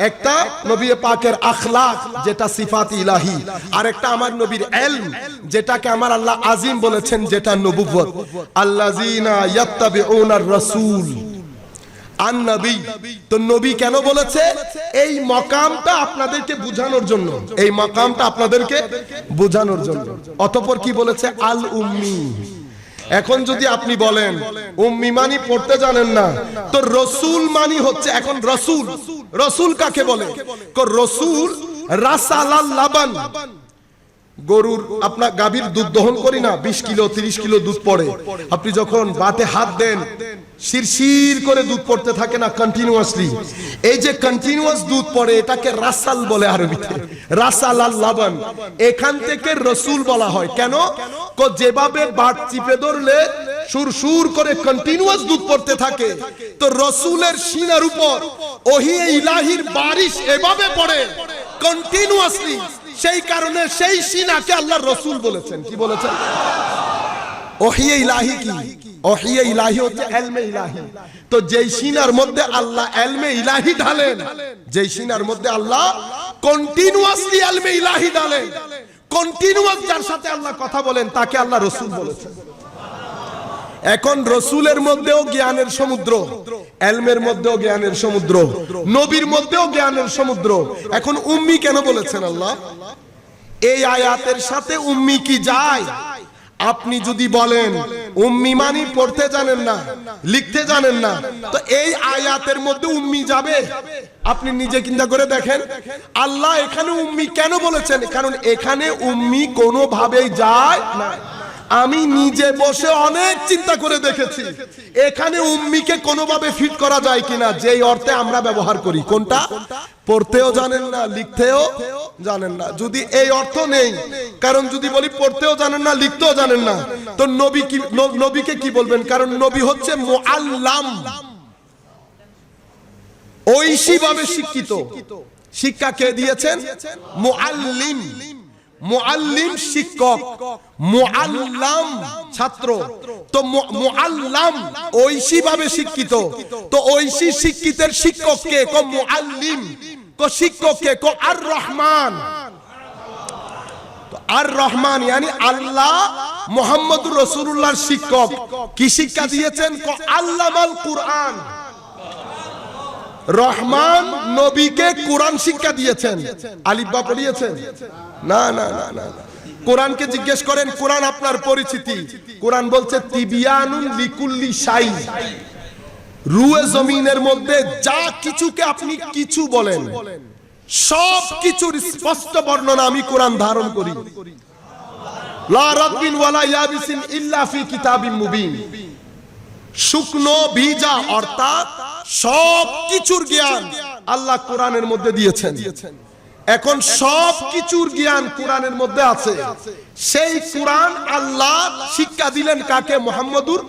একটা নবী পাকের আখলাক যেটা সিফাত ইলাহি, আর একটা আমার নবীর ইলম যেটাকে আমার আল্লাহ আযীম বলেছেন, যেটা নবুয়ত। আল্লাযিনা ইয়াত্তাবিউনার রাসূল আন নবী। তো নবী কেন বলেছে? এই মাকামটা আপনাদেরকে বোঝানোর জন্য, এই মাকামটা আপনাদেরকে বোঝানোর জন্য। অতঃপর কি বলেছে? আল উম্মি। এখন যদি আপনি বলেন উম্মি মানি পড়তে জানেন না, তো রাসূল মানি হচ্ছে, এখন রাসূল, রাসূল কাকে বলে? রাসূল রাসালাল লাবান। গরুর আপনার গাভীর দুধ দহন করি না, 20 কিলো 30 কিলো দুধ পড়ে। আপনি যখন বাতে হাত দেন শিরশির করে দুধ পড়তে থাকে না কন্টিনিউয়াসলি। এই যে কন্টিনিউয়াস দুধ পড়ে এটাকে রাসাল বলে আরবিতে, রাসালাল লাবান। এখান থেকে রাসূল বলা হয়। কেন? যেভাবে বাট চিপে ধরলে সুর করে কন্টিনিউয়াস দুধ পড়তে থাকে, তো রাসূলের সিনার উপর ওহী ইলাহির বারিশ এভাবে পড়ে কন্টিনিউয়াসলি। সেই কারণে সেই সিনাকে আল্লাহ রাসূল বলেছেন। কি বলেছেন? ওহী ইলাহি। কি ওহী ইলাহি? হচ্ছে ইলমে ইলাহি। তো যেই সিনার মধ্যে আল্লাহ ইলমে ইলাহি ঢালেন, যেই সিনার মধ্যে আল্লাহ কন্টিনিউয়াসলি ইলমে ইলাহি ঢালেন, কন্টিনিউয়াস যার সাথে আল্লাহ কথা বলেন তাকে আল্লাহ রাসূল বলেছেন। এখন রসুলের মধ্যেও জ্ঞানের সমুদ্র, এলমের মধ্যেও জ্ঞানের সমুদ্র, নবীর মধ্যেও জ্ঞানের সমুদ্র। এখন উম্মি কেন বলেছেন আল্লাহ? এই আয়াতের সাথে উম্মি কি যায়? আপনি যদি বলেন উম্মি মানি পড়তে জানেন না, লিখতে জানেন না, তো এই আয়াতের মধ্যে উম্মি যাবে? আপনি নিজে চিন্তা করে দেখেন, আল্লাহ এখানে উম্মি কেন বলেছেন? কারণ এখানে উম্মি কোনোভাবেই যায় না। আমি নিজে বসে অনেক চিন্তা করে দেখেছি এখানে উম্মিকে কোনোভাবে ফিট করা যায় কিনা, যেই অর্থে আমরা ব্যবহার করি। কোনটা? পড়তেও জানেন না, লিখতেও জানেন না। যদি এই অর্থ নেই, কারণ যদি বলি পড়তেও জানেন না, লিখতেও জানেন না, তো নবীকে কি বলবেন? কারণ নবী হচ্ছে মুআল্লাম, ঐশীভাবে শিক্ষিত। শিক্ষা কে দিয়েছেন? মুআল্লিম। মুআল্লিম শিক্ষক, মুআল্লাম ছাত্র। তো মুআল্লাম ঐশীভাবে শিক্ষিত। তো ঐশী শিক্ষিতের শিক্ষক কে? কো মুআল্লিম। কো শিক্ষক কে? কো আর রহমান। আর রহমান yani আল্লাহ মুহাম্মদুর রাসূলুল্লাহর শিক্ষক। কি শিক্ষা দিয়েছেন? কো আল্লামাল কুরআন। রহমান নবীকে কোরআন শিক্ষা দিয়েছেন। আলিফ বা পড়িয়েছেন? না না না না। কোরআনকে জিজ্ঞেস করেন, কোরআন আপনার পরিচিতি। কোরআন বলছে তিবিয়ানুন লিকুল্লি শাই। রুয়ে জমিনের মধ্যে যা কিছুকে আপনি কিছু বলেন, সব কিছুর স্পষ্ট বর্ণনা আমি কোরআন ধারণ করি। লা রাতবিন ওয়ালা ইয়াবিসিন ইল্লা ফি কিতাবিম মুবিন। শুকনো ভিজা অর্থাৎ সব কিছুর জ্ঞান আল্লাহ কোরআনের মধ্যে দিয়েছেন। এখন সব কিছুর জ্ঞান কোরআনের মধ্যে আছে। সেই কোরআন আল্লাহ শিক্ষা দিলেন কাকে? মুহাম্মদুর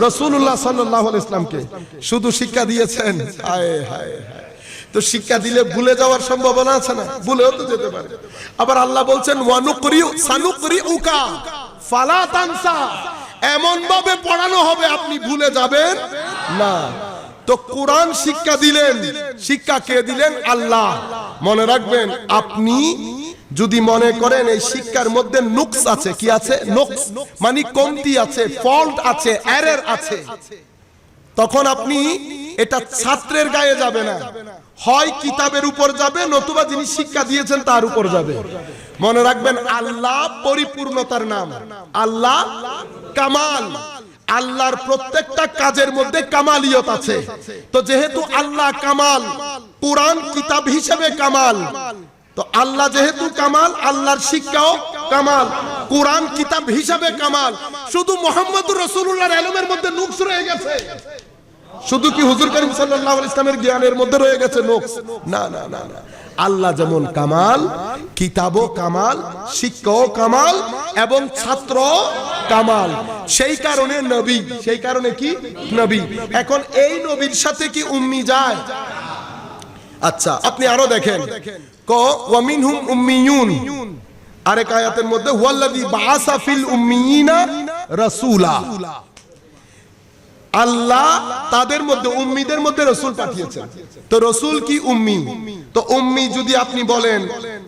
রাসূলুল্লাহ সাল্লাল্লাহু আলাইহি ওয়াসাল্লামকে। শুধু শিক্ষা দিয়েছেন? হায় হায় হায়। তো শিক্ষা দিলে ভুলে যাওয়ার সম্ভাবনা আছে না? ভুলেও তো যেতে পারে। আবার আল্লাহ বলছেন ওয়ানুকরিউ সানুকরিউকা ফালা তানসা। এমন ভাবে পড়ানো হবে আপনি ভুলে যাবেন না। তো কোরআন শিক্ষা দিলেন, শিক্ষা কে দিলেন? আল্লাহ। মনে রাখবেন, আপনি যদি মনে করেন এই শিক্ষার মধ্যে নুকস আছে, কি আছে? নুকস মানে কমতি আছে, ফল্ট আছে, এরর আছে, তখন আপনি এটা ছাত্রের গায়ে যাবে না, হয় কিতাবের উপর যাবে, নতুবা যিনি শিক্ষা দিয়েছেন তার উপর যাবে। মনে রাখবেন, আল্লাহ পরিপূর্ণতার নাম, আল্লাহ কামাল। আল্লাহর প্রত্যেকটা কাজের মধ্যে কামালিয়ত আছে। তো যেহেতু আল্লাহ কামাল, কোরআন কিতাব হিসেবে কামাল। তো আল্লাহ যেহেতু কামাল, আল্লাহর শিক্ষাও কামাল, কোরআন কিতাব হিসেবে কামাল। শুধু মুহাম্মদুর রাসূলুল্লাহর ইলমের মধ্যে নুকস রয়ে গেছে। শুধু কি হুজুর করিম সাল্লাল্লাহু আলাইহি ইসলামের জ্ঞানের মধ্যে রয়ে গেছে নুকস? না না না না। আল্লাহ যেমন কামাল, কিতাবও কামাল, শিক্ষাও কামাল এবং ছাত্র কামাল। সেই কারণে নবী, সেই কারণে কি নবী। এখন এই নবীর সাথে কি উম্মি যায়? আচ্ছা, আপনি আরো দেখেন, ক ওয়া মিনহুম উম্মিয়ুন। আরেক আয়াতের মধ্যে হুয়াল্লাযী বাআসা ফিল উম্মিয়িনা রাসূলা। আল্লাহ তাদের মধ্যে, উম্মিদের মধ্যে রাসূল পাঠিয়েছেন। তো রাসূল কি উম্মি? তো উম্মি যদি আপনি বলেন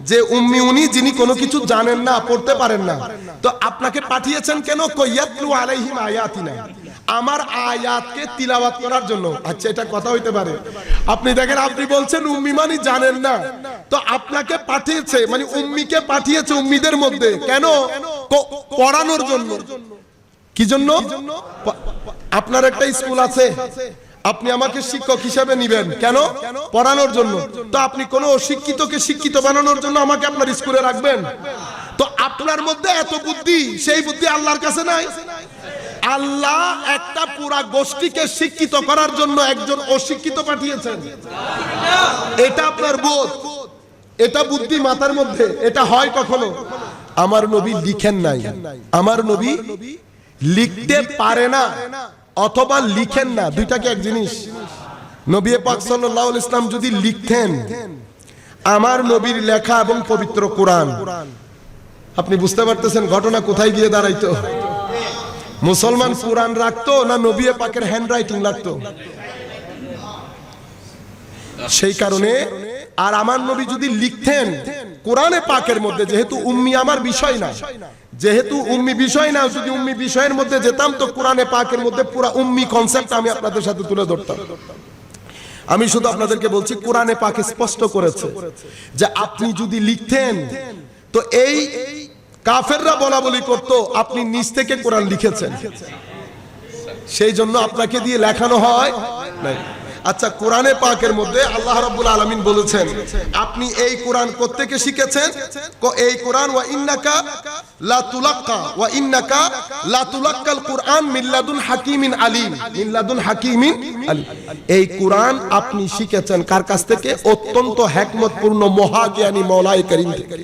যে উম্মি উনি যিনি কোনো কিছু জানেন না, পড়তে পারেন না, তো আপনাকে পাঠিয়েছেন কেন? ইয়াতলু আলাইহিম আয়াতিনা, আমার আয়াতকে তিলাওয়াত করার জন্য। আচ্ছা, এটা কথা হইতে পারে। আপনি দেখেন, আপনি বলছেন উম্মি মানে জানেন না, তো আপনাকে পাঠিয়েছে মানে উম্মিকে পাঠিয়েছে উম্মিদের মধ্যে কেন? পড়ানোর জন্য। কি জন্য? আপনার একটা স্কুল আছে, আপনি আমাকে শিক্ষক হিসেবে নিবেন কেন? পড়ানোর জন্য। তো আপনি কোন অশিক্ষিতকে শিক্ষিত বানানোর জন্য আমাকে আপনার স্কুলে রাখবেন? তো আপনার মধ্যে এত বুদ্ধি, সেই বুদ্ধি আল্লাহর কাছে নাই। আল্লাহ একটা পুরা গোষ্ঠীকে শিক্ষিত করার জন্য একজন অশিক্ষিত পাঠিয়েছেন। এটা আপনার বোধ, এটা বুদ্ধি মাথার মধ্যে, এটা হয় কখনো? আমার নবী লিখেন নাই, আমার নবী লিখতে পারে না অথবা লিখেন না, দুইটা কি এক জিনিস? নবী পাক সাল্লাল্লাহু আলাইহি ওয়াসাল্লাম যদি লিখতেন, আমার নবীর লেখা এবং পবিত্র কোরআন, আপনি বুঝতে পারতেছেন ঘটনা কোথায় গিয়ে দাঁড়াইতো? মুসলমান কোরআন রাখতো না নবী পাকের হ্যান্ডরাইটিং লাগতো? সেই কারণে, আর আমার নবী যদি লিখতেন কোরআনে পাকের মধ্যে যেহেতু উম্মি আমার বিষয় না, যেহেতু উম্মি বিষয় না, যদি উম্মি বিষয়ের মধ্যে যেতাম তো কোরআনে পাকের মধ্যে পুরো উম্মি কনসেপ্ট আমি আপনাদের সাথে তুলে ধরতাম। আমি শুধু আপনাদেরকে বলছি কোরআনে পাকে স্পষ্ট করেছে যে আপনি যদি লিখতেন তো এই কাফেররা বলা বলি করতো আপনি নিজ থেকে কোরআন লিখেছেন, সেই জন্য আপনাকে দিয়ে লেখানো হয় নাই। আচ্ছা, কোরআনে পাকের মধ্যে আল্লাহ রাব্বুল আলামিন বলেছেন আপনি এই কোরআন কোত্থেকে শিখেছেন? এই কোরআন ওয়া ইন্নাকা লা তুলাক্কাল কোরআন মিন লাদুন হাকিমিন আলিম, মিন লাদুন হাকিমিন আলিম। এই কোরআন আপনি শিখেছেন কার কাছ থেকে? অত্যন্ত হিকমতপূর্ণ মহাজ্ঞানী মাওলায়ে কারীম থেকে।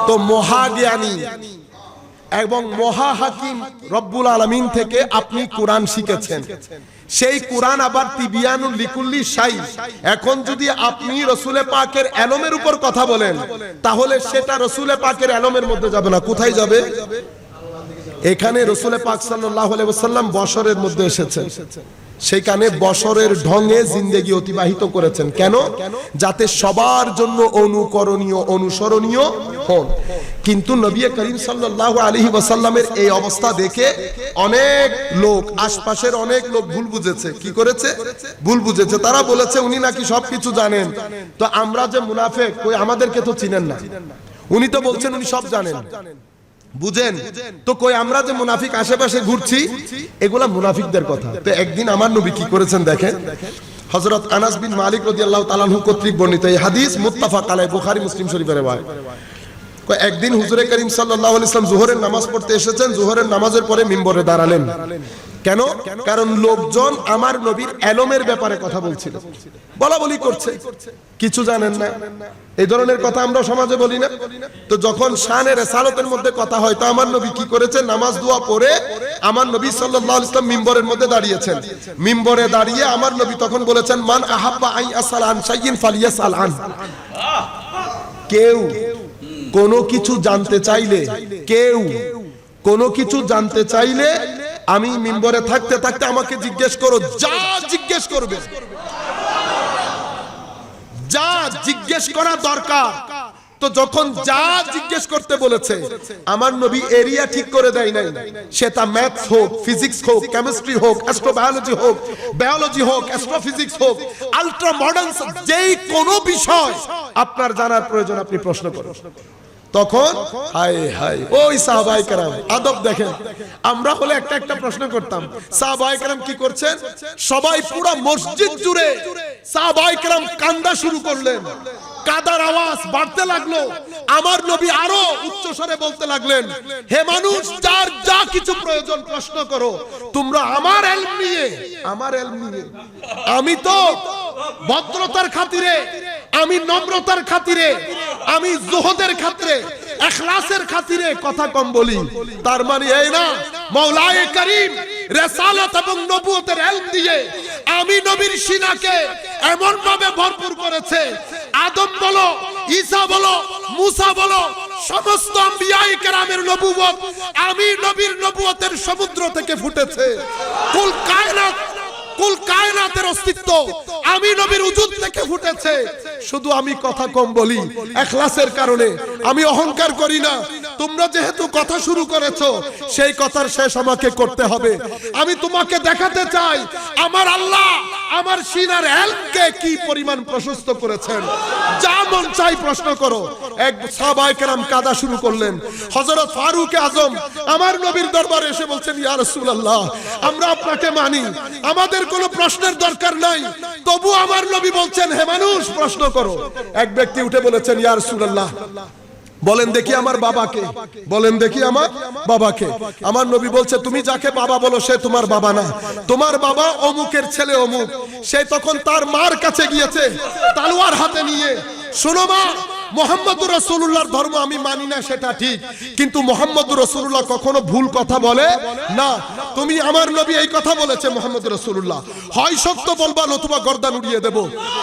তো মহাজ্ঞানী এবং মহা হাকিম রব্বুল আলামিন থেকে আপনি কোরআন শিখেছেন। সেই কোরআন আবার তিবিয়ানুল লিকুল্লি শাই। এখন যদি আপনি রসুলে পাকের এলমের উপর কথা বলেন তাহলে সেটা রসুলে পাকের এলমের মধ্যে যাবে না। কোথায় যাবে? এখানে রসুলে পাক সাল্লাল্লাহু আলাইহি ওয়াসাল্লাম বশরের মধ্যে এসেছেন, সেখানে বশরের ঢঙে জিন্দেগি অতিবাহিত করেছেন। কেন? যাতে সবার জন্য অনুকরণীয় অনুসরণীয় হন। কিন্তু নবী করিম সাল্লাল্লাহু আলাইহি ওয়াসাল্লামের এই অবস্থা দেখে অনেক লোক, আশপাশের অনেক লোক ভুল বুঝেছে। কি করেছে? ভুল বুঝেছে। তারা বলেছে উনি নাকি সবকিছু জানেন, তো আমরা যে মুনাফিক, কই আমাদেরকে তো চিনেন না। উনি তো বলছেন উনি সব জানেন, বুঝেন তো কই আমরা যে মুনাফিক আশেপাশে ঘুরছি, এগুলা মুনাফিকদের কথা। তো একদিন আমার নবী কি করেছেন দেখেন। হযরত আনাস বিন মালিক রাদিয়াল্লাহু তাআলা আনহু কর্তৃক বর্ণিত এই হাদিস মুত্তাফাক আলাইহি, বুখারী মুসলিম শরীফের রিওয়ায়াত। একদিন হুজুরে করিম সাল্লাল্লাহু আলাইহি ওয়াসাল্লাম যোহরের নামাজ পড়তে এসেছেন। যোহরের নামাজের পরে মিম্বরে দাঁড়ালেন। কেন? কারণ লোকজন আমার নবীর এলমের ব্যাপারে কথা বলছিল, বলা বলি করছে, কিছু জানেন না, এই ধরনের কথা আমরা সমাজে বলি না। তো যখন শানে রিসালাতের মধ্যে কথা হয়, তো আমার নবী কি করেছেন? নামাজ দোয়া পড়ে আমার নবী সাল্লাল্লাহু আলাইহি ওয়াসাল্লাম মিম্বরের মধ্যে দাঁড়িয়েছেন। মিম্বরে দাঁড়িয়ে আমার নবী তখন বলেছেন মান আহাব্বা আই আসআল আন শাইইন ফালিয়াসআল আন। কেউ কোনো কিছু জানতে চাইলে, কেউ কোনো কিছু জানতে চাইলে আমি মিম্বরে থাকতে থাকতে আমাকে জিজ্ঞেস করো, যা জিজ্ঞেস করবে, যা জিজ্ঞেস করা দরকার। তো যখন যা জিজ্ঞেস করতে বলেছে, আমার নবী এরিয়া ঠিক করে দেয় নাই। সেটা ম্যাথস হোক, ফিজিক্স হোক, কেমিস্ট্রি হোক, অ্যাস্ট্রোবায়োলজি হোক, বায়োলজি হোক, অ্যাস্ট্রোফিজিক্স হোক, আলট্রা মডার্ন যেই কোনো বিষয় আপনার জানার প্রয়োজন, আপনি প্রশ্ন করুন। তখন হায় হায় ওই সাহাবায়ে কেরাম আদব দেখেন। আমরা হলে একটা একটা প্রশ্ন করতাম, সাহাবায়ে কেরাম কি করছেন? সবাই পুরো মসজিদ জুড়ে সাহাবায়ে কেরাম কান্দা শুরু করলেন। কাদার আওয়াজ বাড়তে লাগলো। আমার নবী আরো উচ্চ স্বরে বলতে লাগলেন, হে মানুষ, যার যা কিছু প্রয়োজন প্রশ্ন করো, তোমরা আমার ইলম নিয়ে, আমার ইলম নিয়ে। আমি তো ভদ্রতার খাতিরে, আমি নম্রতার খাতিরে, আমি জুহদের খাতিরে, ইখলাসের খাতিরে কথা কম বলি। তার মানে এই না মাওলায়ে কারীম রিসালাত এবং নবুয়তের ইলম দিয়ে আমি নবীর সিনাকে এমন ভাবে ভরপুর করেছে, আদম বলো, ঈসা বলো, মুসা বলো, সমস্ত আম্বিয়ায়ে কেরামের নবুয়ত আমি নবীর নবুয়তের সমুদ্র থেকে ফুটেছে। কুল কায়নাতের অস্তিত্ব আমি নবীর উজুদ থেকে ফুটেছে। শুধু আমি কথা কম বলি ইখলাসের কারণে, আমি অহংকার করি না। তোমরা যেহেতু কথা শুরু করেছো, সেই কথার শেষ আমাকে করতে হবে। আমি তোমাকে দেখাতে চাই আমার আল্লাহ আমার সিনার ইলমকে কি পরিমাণ প্রশস্ত করেছেন। যা মন চাই প্রশ্ন করো। এক সাহাবায়ে কেরাম কাঁদা শুরু করলেন। হযরত ফারুক আজম আমার নবীর দরবারে এসে বলছেন, ইয়া রাসূলুল্লাহ, আমরা আপনাকে মানি, আমাদের কোনো প্রশ্নের দরকার নাই, তবু আমার নবী বলছেন, হে মানুষ, প্রশ্ন করো। এক ব্যক্তি উঠে বলেছেন, ইয়া রাসূলুল্লাহ, বলেন দেখি আমার বাবাকে, বলেন দেখি আমার বাবাকে। আমার নবী বলছে, তুমি যাকে বাবা বলো সে তোমার বাবা না, তোমার বাবা অমুকের ছেলে অমুক। সে তখন তার মার কাছে গিয়েছে তলোয়ার হাতে নিয়ে। শোনো মা, মুহাম্মদুর রাসূলুল্লাহর ধর্ম আমি মানি না সেটা ঠিক, কিন্তু মুহাম্মদুর রাসূলুল্লাহ কখনো ভুল কথা বলে না। তুমি আমার নবী এই কথা বলেছে মুহাম্মদুর রাসূলুল্লাহ, হয় সত্য বলবা নতুবা গর্দান উড়িয়ে দেব।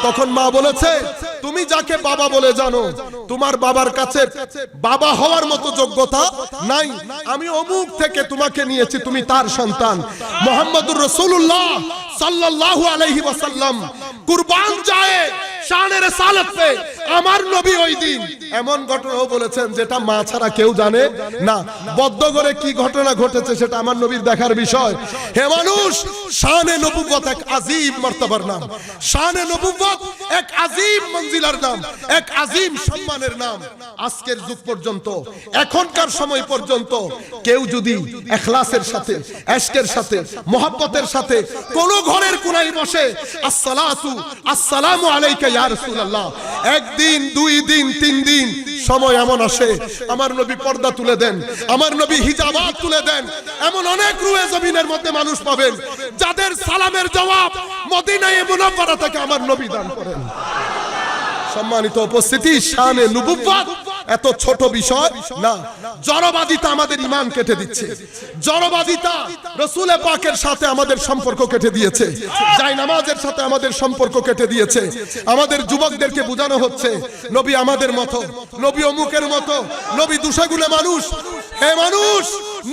তখন মা বলেছে, তুমি যাকে বাবা বলে জানো, তোমার বাবার কাছে বাবা হওয়ার মতো যোগ্যতা নাই। আমি অমুক থেকে তোমাকে নিয়েছি, তুমি তার সন্তান। মুহাম্মদুর রাসূলুল্লাহ সাল্লাল্লাহু আলাইহি ওয়াসাল্লাম কুরবান যায় শানের রিসালাত পেয়ে আমার নবী ওই দিন এমন ঘটনাও বলেছেন যেটা মা ছাড়া কেউ জানে না। বদ্ধ করে কি ঘটনা ঘটেছে সেটা আমার নবীর দেখার বিষয়। হে মানুষ, শানে নবুয়ত এক আযীম মর্তবার নাম, শানে নবুয়ত এক আযীম মঞ্জিলার নাম, এক আযীম সম্মানের নাম। আজকের যুগ পর্যন্ত, এখনকার সময় পর্যন্ত কেউ যদি ইখলাসের সাথে, ইশকের সাথে, মুহাব্বতের সাথে কোন ঘরের কোনায় বসে আসসালাতু আসসালামু আলাইকা ইয়া রাসূলুল্লাহ, একদিন, দুই দিন, তিন দিন, সময় এমন আসে আমার নবী পর্দা তুলে দেন, আমার নবী হিজাবাত তুলে দেন। এমন অনেক রুয়ে জমিনের মধ্যে মানুষ পাবেন যাদের সালামের জবাব মদিনায়ে মুনাওয়ারা থেকে আমার নবী দান করেন। সম্মানিত উপস্থিতি, শানে নবুয়ত এত ছোট বিষয় না। জড়বাদিতা আমাদের ঈমান কেটে দিচ্ছে, জড়বাদিতা রাসূল পাকের সাথে আমাদের সম্পর্ক কেটে দিয়েছে, যাই নামাজের সাথে আমাদের সম্পর্ক কেটে দিয়েছে। আমাদের যুবকদেরকে বোঝানো হচ্ছে নবী আমাদের মতো, নবী অমুকের মতো, নবী দুশাগুনে মানুষ। হে মানুষ,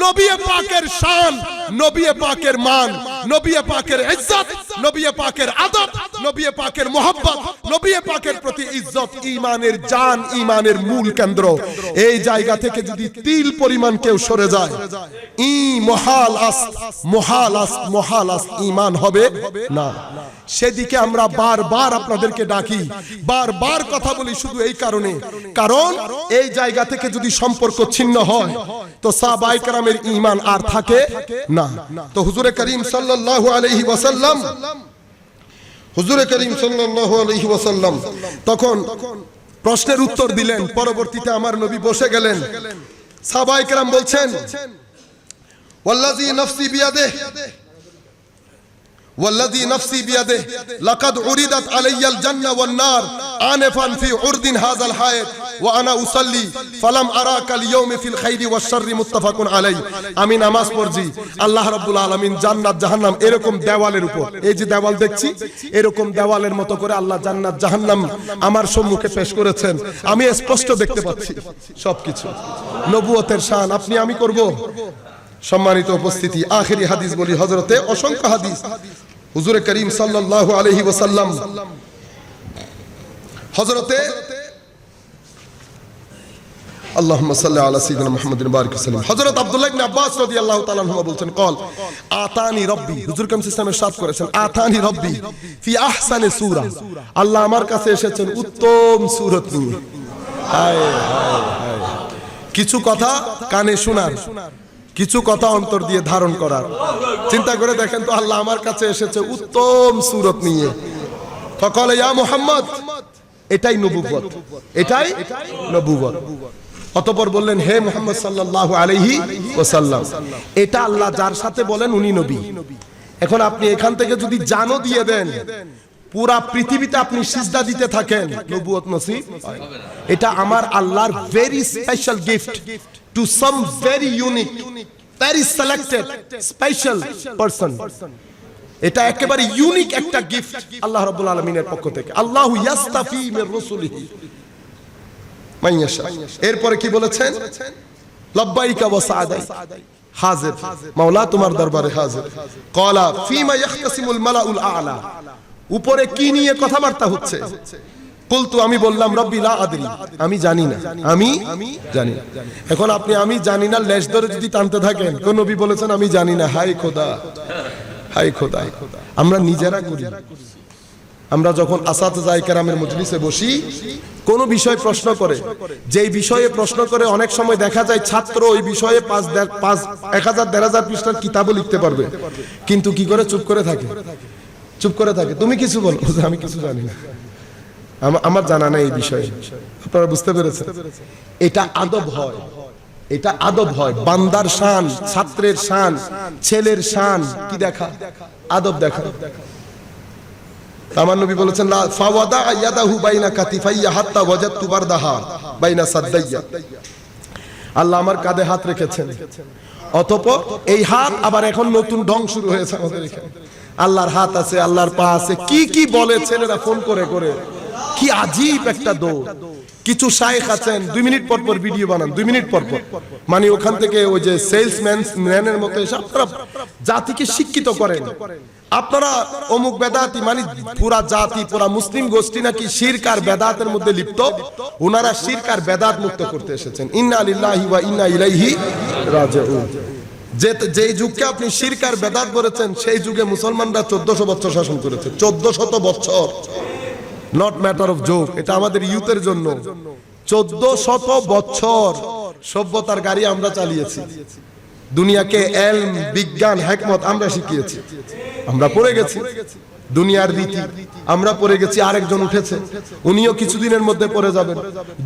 নবী পাকের শান, নবী পাকের মান, নবী পাকের ইজ্জত, নবী পাকের আদব, নবী পাকের মুহাব্বত, নবী পাকের প্রতি ইজ্জত ঈমানের জান, ঈমানের মূল কেন্দ্র। এই জায়গা থেকে যদি তিল পরিমাণ কেউ সরে যায়, মহাল ঈমান হবে না। সেদিকে আমরা বারবার আপনাদেরকে ডাকি, বারবার কথা বলি শুধু এই কারণে, কারণ এই জায়গা থেকে যদি সম্পর্ক ছিন্ন হয় তো সাহাবায়ে কেরামের ঈমান আর থাকে না। তো হুজুরে করিম সাল্লাল্লাহু আলাইহি ওয়াসাল্লাম, হুজুরে করিম সাল্লাল্লাহু আলাইহি ওয়াসাল্লাম তখন প্রশ্নের উত্তর দিলেন। পরবর্তীতে আমার নবী বসে গেলেন। সাহাবায়ে কেরাম বলছেন, ওয়াল্লাযী নাফসি বিয়াদিহি والذي نفسي بيده لقد عرضت علي الجنة والنار آنفا في عرض هذا الحائط وأنا أصلي فلم أراك اليوم في الخير والشر متفق عليه। আমি নামাজ পড়ছি, আল্লাহ রাব্বুল আলামিন জান্নাত জাহান্নাম এরকম দেওয়ালের উপর, এই যে দেওয়াল দেখছি এরকম দেওয়ালের মতো করে আল্লাহ জান্নাত জাহান্নাম আমার সম্মুখে পেশ করেছেন। আমি স্পষ্ট দেখতে পাচ্ছি সবকিছু। নবুয়তের শান আপনি আমি করব। সম্মানিত উপস্থিতি, আখেরি হাদিস বলি, হযরতে অসংখ্য হাদিস হুজুরে করিম সাল্লাল্লাহু আলাইহি ওয়াসাল্লাম, হযরতে আল্লাহুম্মা সাল্লি আলা সাইয়্যিদিনা মুহাম্মাদিন বারিক ওয়াসাল্লাম, হযরত আব্দুল্লাহ ইবনে আব্বাস রাদিয়াল্লাহু তাআলা আনহু বলছেন, কল আতানি রব্বি, হুজুর করিম সাল্লাল্লাহু আলাইহি ওয়াসাল্লাম ইরশাদ করেছেন, আতানি রব্বি ফি আহসানি সূরা, আল্লাহ আমার কাছে এসেছেন উত্তম সূরত নিয়ে। হায় হায় হায়, কিছু কথা কানে শোনার, কিছু কথা অন্তর দিয়ে ধারণ করার। চিন্তা করে দেখেন তো, আল্লাহ আমার কাছে এসেছে উত্তম সূরত নিয়ে। ফাকাল ইয়া মুহাম্মদ, এটাই নবুয়ত, এটাই নবুয়ত। অতঃপর বললেন, হে মুহাম্মদ সাল্লাল্লাহু আলাইহি ওয়াসাল্লাম, এটা আল্লাহ যার সাথে বলেন উনি নবী। এখন আপনি এখান থেকে যদি জানও দিয়ে দেন, পুরা পৃথিবীতে আপনি সিজদা দিতে থাকেন, নবুয়ত নসিব হয়। এটা আমার আল্লাহর very special gift to some very unique, very selected, special person. এটা একেবারে ইউনিক একটা গিফট আল্লাহ রাব্বুল আলামিনের পক্ষ থেকে। আল্লাহু ইয়াস্তাফি মির রাসূলিহি মান ইয়াশা। এরপরে কি বলেছেন? লাব্বাইকা ওয়া সাদাই, হাজির মাওলা তোমার দরবারে হাজির। ক্বালা ফিমা ইয়াখতাসিমুল মালাউল আ'লা, উপরে কি নিয়ে কথাবার্তা হচ্ছে? কুলতু, আমি বললাম, রব্বি লা আদরি, আমি জানি না, আমি জানি না। এখন আপনি আমি জানি না লেশ ধরে যদি টানতে থাকেন, কোন নবী বলেছেন আমি জানি না, হায় খোদা, হায় খোদা। আমরা নিজেরা করি। আমরা যখন আসাতিজায়ে কেরামের মজলিসে বসি, কোন বিষয় প্রশ্ন করে, যেই বিষয়ে প্রশ্ন করে অনেক সময় দেখা যায় ছাত্র ওই বিষয়ে 1000-1500 পৃষ্ঠার কিতাবও লিখতে পারবে, কিন্তু কি করে চুপ করে থাকে, চুপ করে থাকে। তুমি কিছু বলো, আমি কিছু জানি না, আমার জানা নাই এই বিষয়ে। আপনারা বুঝতে পেরেছেন? এটা আদব হয়, এটা আদব হয়। বান্দার শান, ছাত্রের শান, ছেলের শান কি দেখা, আদব দেখা। আমার নবী বলেছেন, লা ফাওয়াদা ইয়াদাহু বাইনা কাতিফাইয়া হাত্তা ওয়াজাদতু বারদাহা বাইনা সাদ্দাইয়া, আল্লাহ আমার কাঁধে হাত রেখেছেন। অতঃপর এই হাত আবার এখন নতুন ঢং শুরু হয়েছে আমাদের এখানে। আল্লাহর হাত আছে, আল্লাহর পা আছে, কি কি বলে ছেলেরা ফোন করে করে। কি আজীব একটা দৌড়। কিছু শায়েখ আছেন 2 মিনিট পর পর ভিডিও বানান, 2 মিনিট পর পর, মানে ওখান থেকে ওই যে সেলসম্যানের মতো এসে আপনারা জাতিকে শিক্ষিত করেন। আপনারা অমুক বেদাতি, মানে পুরা জাতি, পুরা মুসলিম গোষ্ঠী নাকি শিরক আর বেদাতের মধ্যে লিপ্ত। ওনারা শিরক আর বেদাত মুক্ত করতে এসেছেন। ইন্না লিল্লাহি ওয়া ইন্না ইলাইহি রাজিউন। যে যুগকে আপনি শিরক আর বেদাত বলেছেন, সেই যুগে মুসলমানরা 1400 বছর শাসন করেছে। 1400 বছর, নট ম্যাটার অফ জোক, এটা আমাদের ইউথের জন্য। 1400 বছর সভ্যতার গাড়ি আমরা চালিয়েছি। দুনিয়াকে এলম, বিজ্ঞান, হিকমত আমরা শিখিয়েছি। আমরা পড়ে গেছি দুনিয়ার রীতি, আমরা পড়ে গেছি। আরেকজন উঠেছে, উনিও কিছুদিনের মধ্যে পড়ে যাবেন।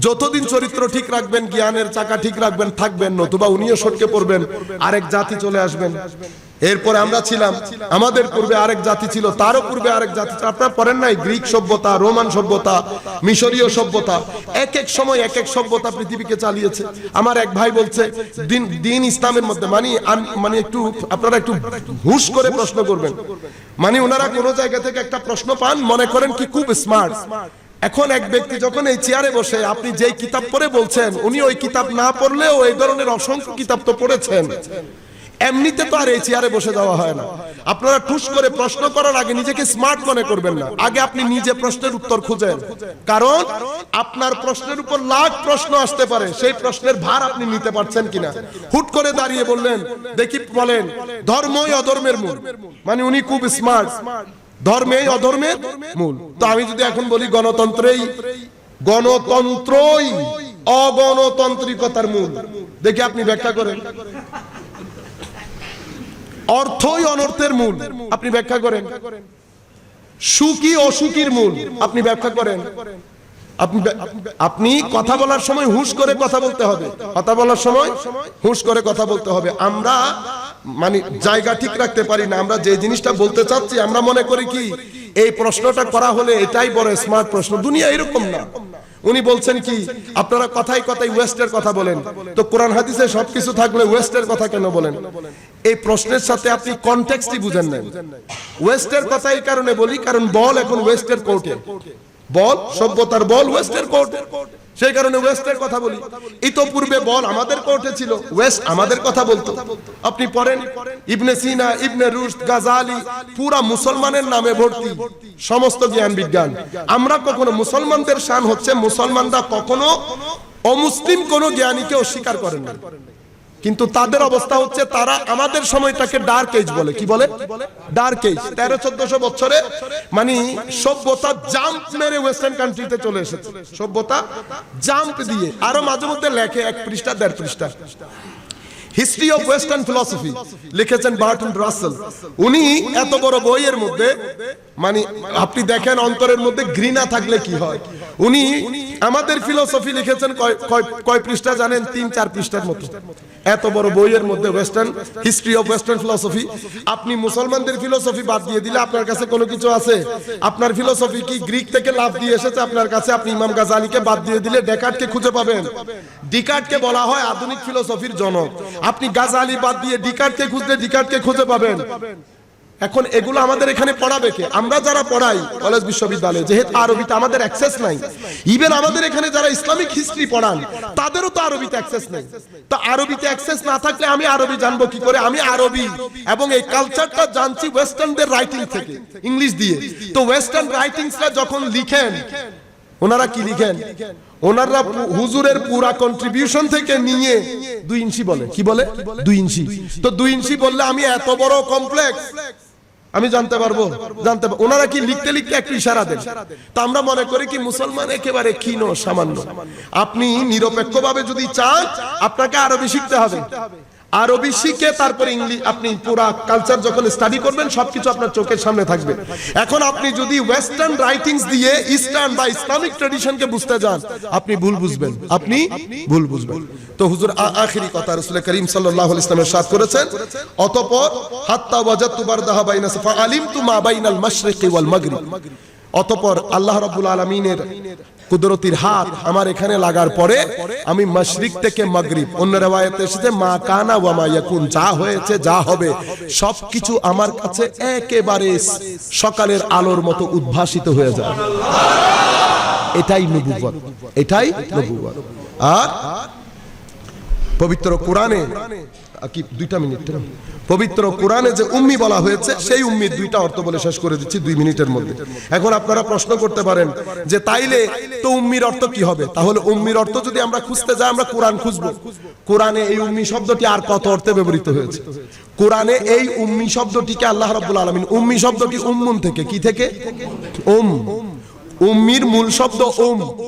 যতদিন চরিত্র ঠিক রাখবেন, জ্ঞানের চাকা ঠিক রাখবেন, থাকবেন, নতুবা উনিও সটকে পড়বেন, আরেক জাতি চলে আসবেন। এরপরে আমরা ছিলাম, আমাদের পূর্বে আরেক জাতি ছিল, তারও পূর্বে আরেক জাতি ছিল। আপনারা পড়েন নাই গ্রিক সভ্যতা, রোমান সভ্যতা, মিশরীয় সভ্যতা, এক এক সময় এক এক সভ্যতা পৃথিবীকে চালিয়েছে। আমার এক ভাই বলছে দিন ইসলামের মধ্যে, মানে একটু আপনারা একটু হুশ করে প্রশ্ন করবেন। মানে ওনারা কোন জায়গা থেকে একটা প্রশ্ন পান, মনে করেন কি খুব স্মার্ট। এখন এক ব্যক্তি যখন এই চেয়ারে বসে, আপনি যেই কিতাব পড়ে বলছেন, উনি ওই কিতাব না পড়লেও এই ধরনের অসংখ্য কিতাব তো পড়েছেন। এমনিতে তো আর এই চেয়ারে বসে যাওয়া হয় না। আপনারা টুস করে প্রশ্ন করার আগে নিজেকে স্মার্ট মনে করবেন না, আগে আপনি নিজে প্রশ্নের উত্তর খুঁজেন। কারণ আপনার প্রশ্নের উপর লাখ প্রশ্ন আসতে পারে, সেই প্রশ্নের ভার আপনি নিতে পারছেন কিনা। হুট করে দাঁড়িয়ে বললেন, দেখি বলেন ধর্মই অধর্মের মূল, মানে উনি খুব স্মার্ট, ধর্মেই অধর্মের মূল। তো আমি যদি এখন বলি গণতন্ত্রই অগণতান্ত্রিকতার মূল, দেখি আপনি ব্যাখ্যা করেন। অর্থই অনর্থের মূল, আপনি ব্যাখ্যা করেন। সুখী অসুখীর মূল, আপনি ব্যাখ্যা করেন। আপনি কথা বলার সময় হুঁশ করে কথা বলতে হবে, কথা বলার সময় হুঁশ করে কথা বলতে হবে। আমরা মানে জায়গা ঠিক রাখতে পারি না। আমরা যে জিনিসটা বলতে চাচ্ছি, আমরা মনে করি কি এই প্রশ্নটা করা হলে এটাই বড় স্মার্ট প্রশ্ন। দুনিয়া এরকম না। উনি বলছেন কি, আপনারা কথায় কথায় ওয়েস্টের কথা বলেন, তো কোরআন হাদিসে সবকিছু থাকলে ওয়েস্টের কথা কেন বলেন? এই প্রশ্নের সাথে আপনি কনটেক্সটই বুঝেন না। ওয়েস্টের কথা এই কারণে বলি, কারণ বল এখন ওয়েস্টের কোর্টে, বল সভ্যতার বল ওয়েস্টের কোর্টে, সেই কারণে ওয়েস্টের কথা বলি। ইতোপূর্বে বল আমাদের কোর্টে ছিল, ওয়েস্ট আমাদের কথা বলতো। আপনি পড়েন ইবনে সিনা, ইবনে রুশদ, গাজালি, পুরা মুসলমানের নামে ভর্তি সমস্ত জ্ঞান বিজ্ঞান। আমরা কখনো, মুসলমানদের শান হচ্ছে মুসলমানরা কখনো অমুসলিম কোন জ্ঞানীকে অস্বীকার করেন না, কিন্তু তাদের অবস্থা হচ্ছে তারা আমাদের সময়টাকে ডার্ক এজ বলে। কি বলে? Dark age. 1300-1400 বছরে মানে সভ্যতা জাম্প মেরে ওয়েস্টার্ন কান্ট্রিতে চলে এসেছে। সভ্যতা জাম্প দিয়ে, আরো মাঝে মধ্যে লেখে 1 পৃষ্ঠা 1.5 পৃষ্ঠা হিস্ট্রি অফ ওয়েস্টার্ন ফিলসফি লিখেছেন বার্ট্রান্ড রাসেল। উনি এত বড় বইয়ের মধ্যে, মানে আপনি দেখেন অন্তরের মধ্যে ঘৃণা থাকলে কি হয়। উনি আমাদের ফিলোসফি লিখেছেন কয় পৃষ্ঠা জানেন? 3-4 পৃষ্ঠার মতো। এত বড় বইয়ের মধ্যে western history of western philosophy. আপনি মুসলমানদের ফিলোসফি বাদ দিয়ে দিলে আপনার কাছে কোনো কিছু আছে? আপনার ফিলোসফি কি গ্রিক থেকে লাভ দিয়ে এসেছে আপনার কাছে? আপনি ইমাম গাজালিকে বাদ দিয়ে দিলে ডেকার্টকে খুঁজে পাবেন। ডিকার্টকে বলা হয় আধুনিক ফিলোসফির জনক। আপনি গাজালি বাদ দিয়ে ডিকার্টকে খুঁজলে ডিকার্টকে খুঁজে পাবেন। এখন এগুলো আমাদের এখানে পড়াবে কে? আমরা যারা পড়াই কলেজ বিশ্ববিদ্যালয়ে, যেহেতু আরবিতে আমাদের অ্যাক্সেস নাই। ইভেন আমাদের এখানে যারা ইসলামিক হিস্ট্রি পড়ান তাদেরও তো আরবিতে অ্যাক্সেস নেই। তো আরবিতে অ্যাক্সেস না থাকলে আমি আরবি জানবো কি করে? আমি আরবি এবং এই কালচারটা জানছি ওয়েস্টার্নদের রাইটিং থেকে, ইংলিশ দিয়ে। তো ওয়েস্টার্ন রাইটিংসরা যখন লিখেন, ওনারা কি লিখেন? ওনারা হুজুরের পুরা কন্ট্রিবিউশন থেকে নিয়ে 2 ইঞ্চি বলে। কি বলে? 2 ইঞ্চি। তো 2 ইঞ্চি বললে আমি এত বড় কমপ্লেক্স আমি জানতে পারবো? ওনারা কি লিখতে লিখতে একটু ইশারা দেন। তো আমরা মনে করি কি মুসলমান একেবারে ক্ষীণ, সামান্য। আপনি নিরপেক্ষভাবে যদি চান, আপনাকে আরবি শিখতে হবে। আরবি শিখে তারপরে ইংলিশ, আপনি পুরা কালচার যখন স্টাডি করবেন সবকিছু আপনার চোখের সামনে থাকবে। এখন আপনি যদি ওয়েস্টার্ন রাইটিংস দিয়ে ইস্টার্ন বা ইসলামিক ট্র্যাডিশনকে বুঝতে যান, আপনি ভুল বুঝবেন, আপনি ভুল বুঝবেন। তো হুজুর আখিরি কথা রাসূল করিম সাল্লাল্লাহু আলাইহি ওয়াসাল্লাম ইরশাদ করেছেন, অতঃপর হাত্তা ওয়াজাতু বারদাহা বাইনা সাফা আলিমতু মা বাইনাল মাশরিকি ওয়াল মাগরিব। অতঃপর আল্লাহ রাব্বুল আলামিনের কুদরতির হাত আমার এখানে লাগার পরে আমি মাশরিক থেকে মাগরিব, অন্য riwayate এসেছে মা কানা ওয়া মা ইয়াকুন, যা হয়েছে যা হবে সবকিছু আমার কাছে একেবারে সকালের আলোর মতো উদ্ভাসিত হয়ে যায়। এটাই নবুয়ত, এটাই নবুয়ত। আর পবিত্র কোরআনে কি 2 মিনিট, পবিত্র কোরআনে যে উম্মি বলা হয়েছে সেই উম্মির 2টা অর্থ বলে শেষ করে দিচ্ছি 2 মিনিটের মধ্যে। এখন আপনারা প্রশ্ন করতে পারেন যে তাইলে তো উম্মির অর্থ কি হবে? তাহলে উম্মির অর্থ যদি আমরা খুঁজতে যাই, আমরা কোরআন খুঁজবো। কোরআনে এই উম্মি শব্দটি আর কত অর্থে ব্যবহৃত হয়েছে? কোরআনে এই উম্মি শব্দটিকে আল্লাহ রাব্বুল আলামিন, উম্মি শব্দটি উম্মুন থেকে, কি থেকে? উম্মির মূল শব্দ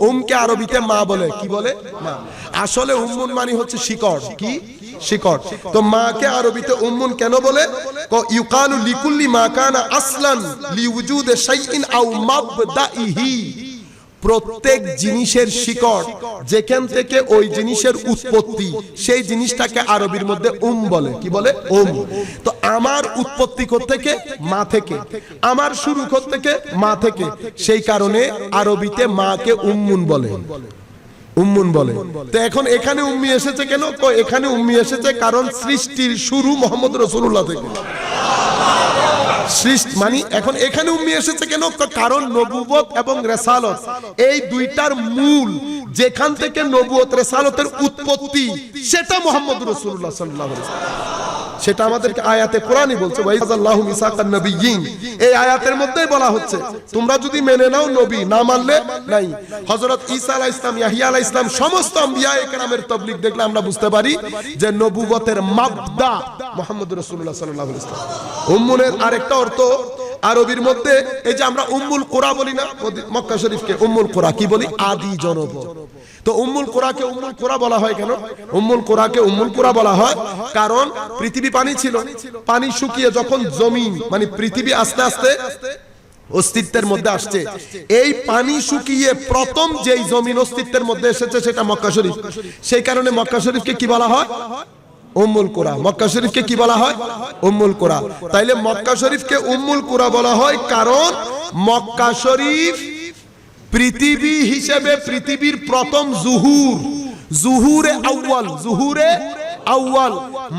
উমকে আরবিতে মা বলে, কি বলে? মা। আসলে উম্মুন মানে হচ্ছে শিকড়, কি শিকড়। তো মাকে আরবিতে উম্মুন কেন বলে? ইউকালু লিকুল্লি মা কানা আসলান লিউজুদে শাইইন আও মাবদাইহি, প্রত্যেক জিনিসের শিকড় যেখান থেকে ওই জিনিসের উৎপত্তি, সেই জিনিসটাকে আরবির মধ্যে বলে, কি বলে? তো আমার উৎপত্তি থেকে মা থেকে, আমার শুরু থেকে মা থেকে, সেই কারণে আরবিতে মাকে উম্মুন বলে, উম্মুন বলে। তো এখন এখানে উম্মি এসেছে কেন? এখানে উম্মি এসেছে কারণ সৃষ্টির শুরু মুহাম্মদ রাসূলুল্লাহ থেকে। সৃষ্টি মানে এখন এখানে উম্মি এসেছে কেন? কারণ নবুয়ত এবং রিসালাত এই দুইটার মূল, যেখান থেকে নবুয়ত রিসালাতের উৎপত্তি, সেটা মুহাম্মদ রাসূলুল্লাহ সাল্লাল্লাহু আলাইহি ওয়াসাল্লাম। সেটা আমাদেরকে আয়াতে কোরআনই বলছে, ওয়াইযাল্লাহু মিসাকান নাবিয়্যিন। এই আয়াতের মধ্যেই বলা হচ্ছে তোমরা যদি মেনে নাও নবী, না মানলে নাই। হযরত ঈসা আলাইহিস সালাম, ইয়াহইয়া আলাইহিস সালাম, সমস্ত আম্বিয়ায়ে কেরামের তাবলীগ দেখলে আমরা বুঝতে পারি যে নবুয়তের মাবদা মুহাম্মদ রাসূলুল্লাহ সাল্লাল্লাহু আলাইহি ওয়াসাল্লাম। উম্মুনের আরেকটা অর্থ আরবির মধ্যে, এই যে আমরা উম্মুল কোরা বলি না, মক্কা শরীফকে উম্মুল কোরা কি বলি? আদি জনপদ। তো উম্মুল কোরাকে উম্মুল কোরা বলা হয় কেন? উম্মুল কোরাকে উম্মুল কোরা বলা হয় কারণ পৃথিবী পানি ছিল, পানি শুকিয়ে যখন জমিন মানে পৃথিবী আস্তে আস্তে অস্তিত্বের মধ্যে আসছে, এই পানি শুকিয়ে প্রথম যেই জমিন অস্তিত্বের মধ্যে এসেছে সেটা মক্কা শরীফ। সেই কারণে মক্কা শরীফকে কি বলা হয়? উম্মুল কোরা। মক্কা শরীফকে কি বলা হয়? উম্মুল কোরা। তাইলে মক্কা শরীফকে উম্মুল কোরা বলা হয় কারণ মক্কা শরীফ পৃথিবী হিসেবে পৃথিবীর প্রথম জুহুরে আউয়াল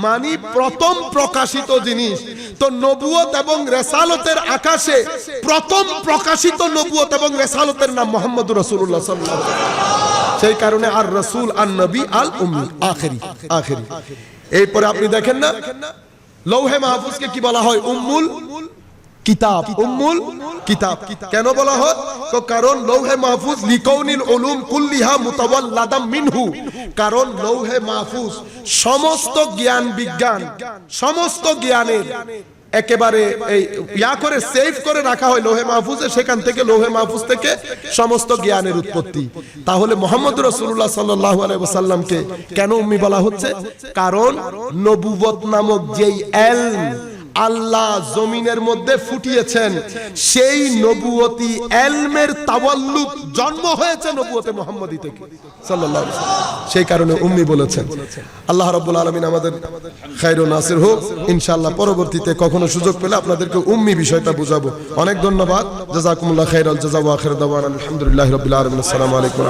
মানে প্রথম প্রকাশিত জিনিস। তো নবুয়ত এবং রিসালাতের আকাশে প্রথম প্রকাশিত নবুয়ত এবং রিসালাতের নাম মুহাম্মদুর রাসূলুল্লাহ সাল্লাল্লাহু আলাইহি ওয়াসাল্লাম। সেই কারণে আর রাসূল, আর নবী, আল উম্মি, আখেরি। এরপরে আপনি দেখেন না, লৌহে মাহফুজকে কি বলা হয়? উম্মুল কিতাব। উম্মুল কিতাব কেন বলা হয়? তো কারণ লৌহে মাহফুজ লিকাউনিল উলুম কুল্লিহা মুতাওয়াল্লাদাম মিনহু, কারণ লৌহে মাহফুজ সমস্ত জ্ঞান বিজ্ঞান, সমস্ত জ্ঞানের একেবারে এই করে সেভ করে রাখা হয় লৌহে মাহফুজে। সেখান থেকে লৌহে মাহফুজ থেকে সমস্ত জ্ঞানের উৎপত্তি। তাহলে মুহাম্মদ রাসূলুল্লাহ সাল্লাল্লাহু আলাইহি ওয়াসাল্লামকে কেন উম্মি বলা হচ্ছে? কারণ নবুয়ত নামক যেই ইলম আল্লাহ জমিনের মধ্যে ফুটিয়েছেন, সেই নবুয়তি ইলমের তাওয়াল্লুদ, জন্ম হয়েছে নবুয়তে মুহাম্মদী থেকে সাল্লাল্লাহু আলাইহি ওয়াসাল্লাম। সেই কারণে উম্মি বলেছেন। আল্লাহ রাব্বুল আলামিন আমাদের খায়রুন নাসির হোক ইনশাআল্লাহ। পরবর্তীতে কখনো সুযোগ পেলে আপনাদেরকে উম্মি বিষয়টা বুঝাবো। অনেক ধন্যবাদ। জাযাকুমুল্লাহ খায়রাল জাযা ওয়া আখির দাওয়ানা আলহামদুলিল্লাহি রাব্বিল আলামিন। আসসালামু আলাইকুম।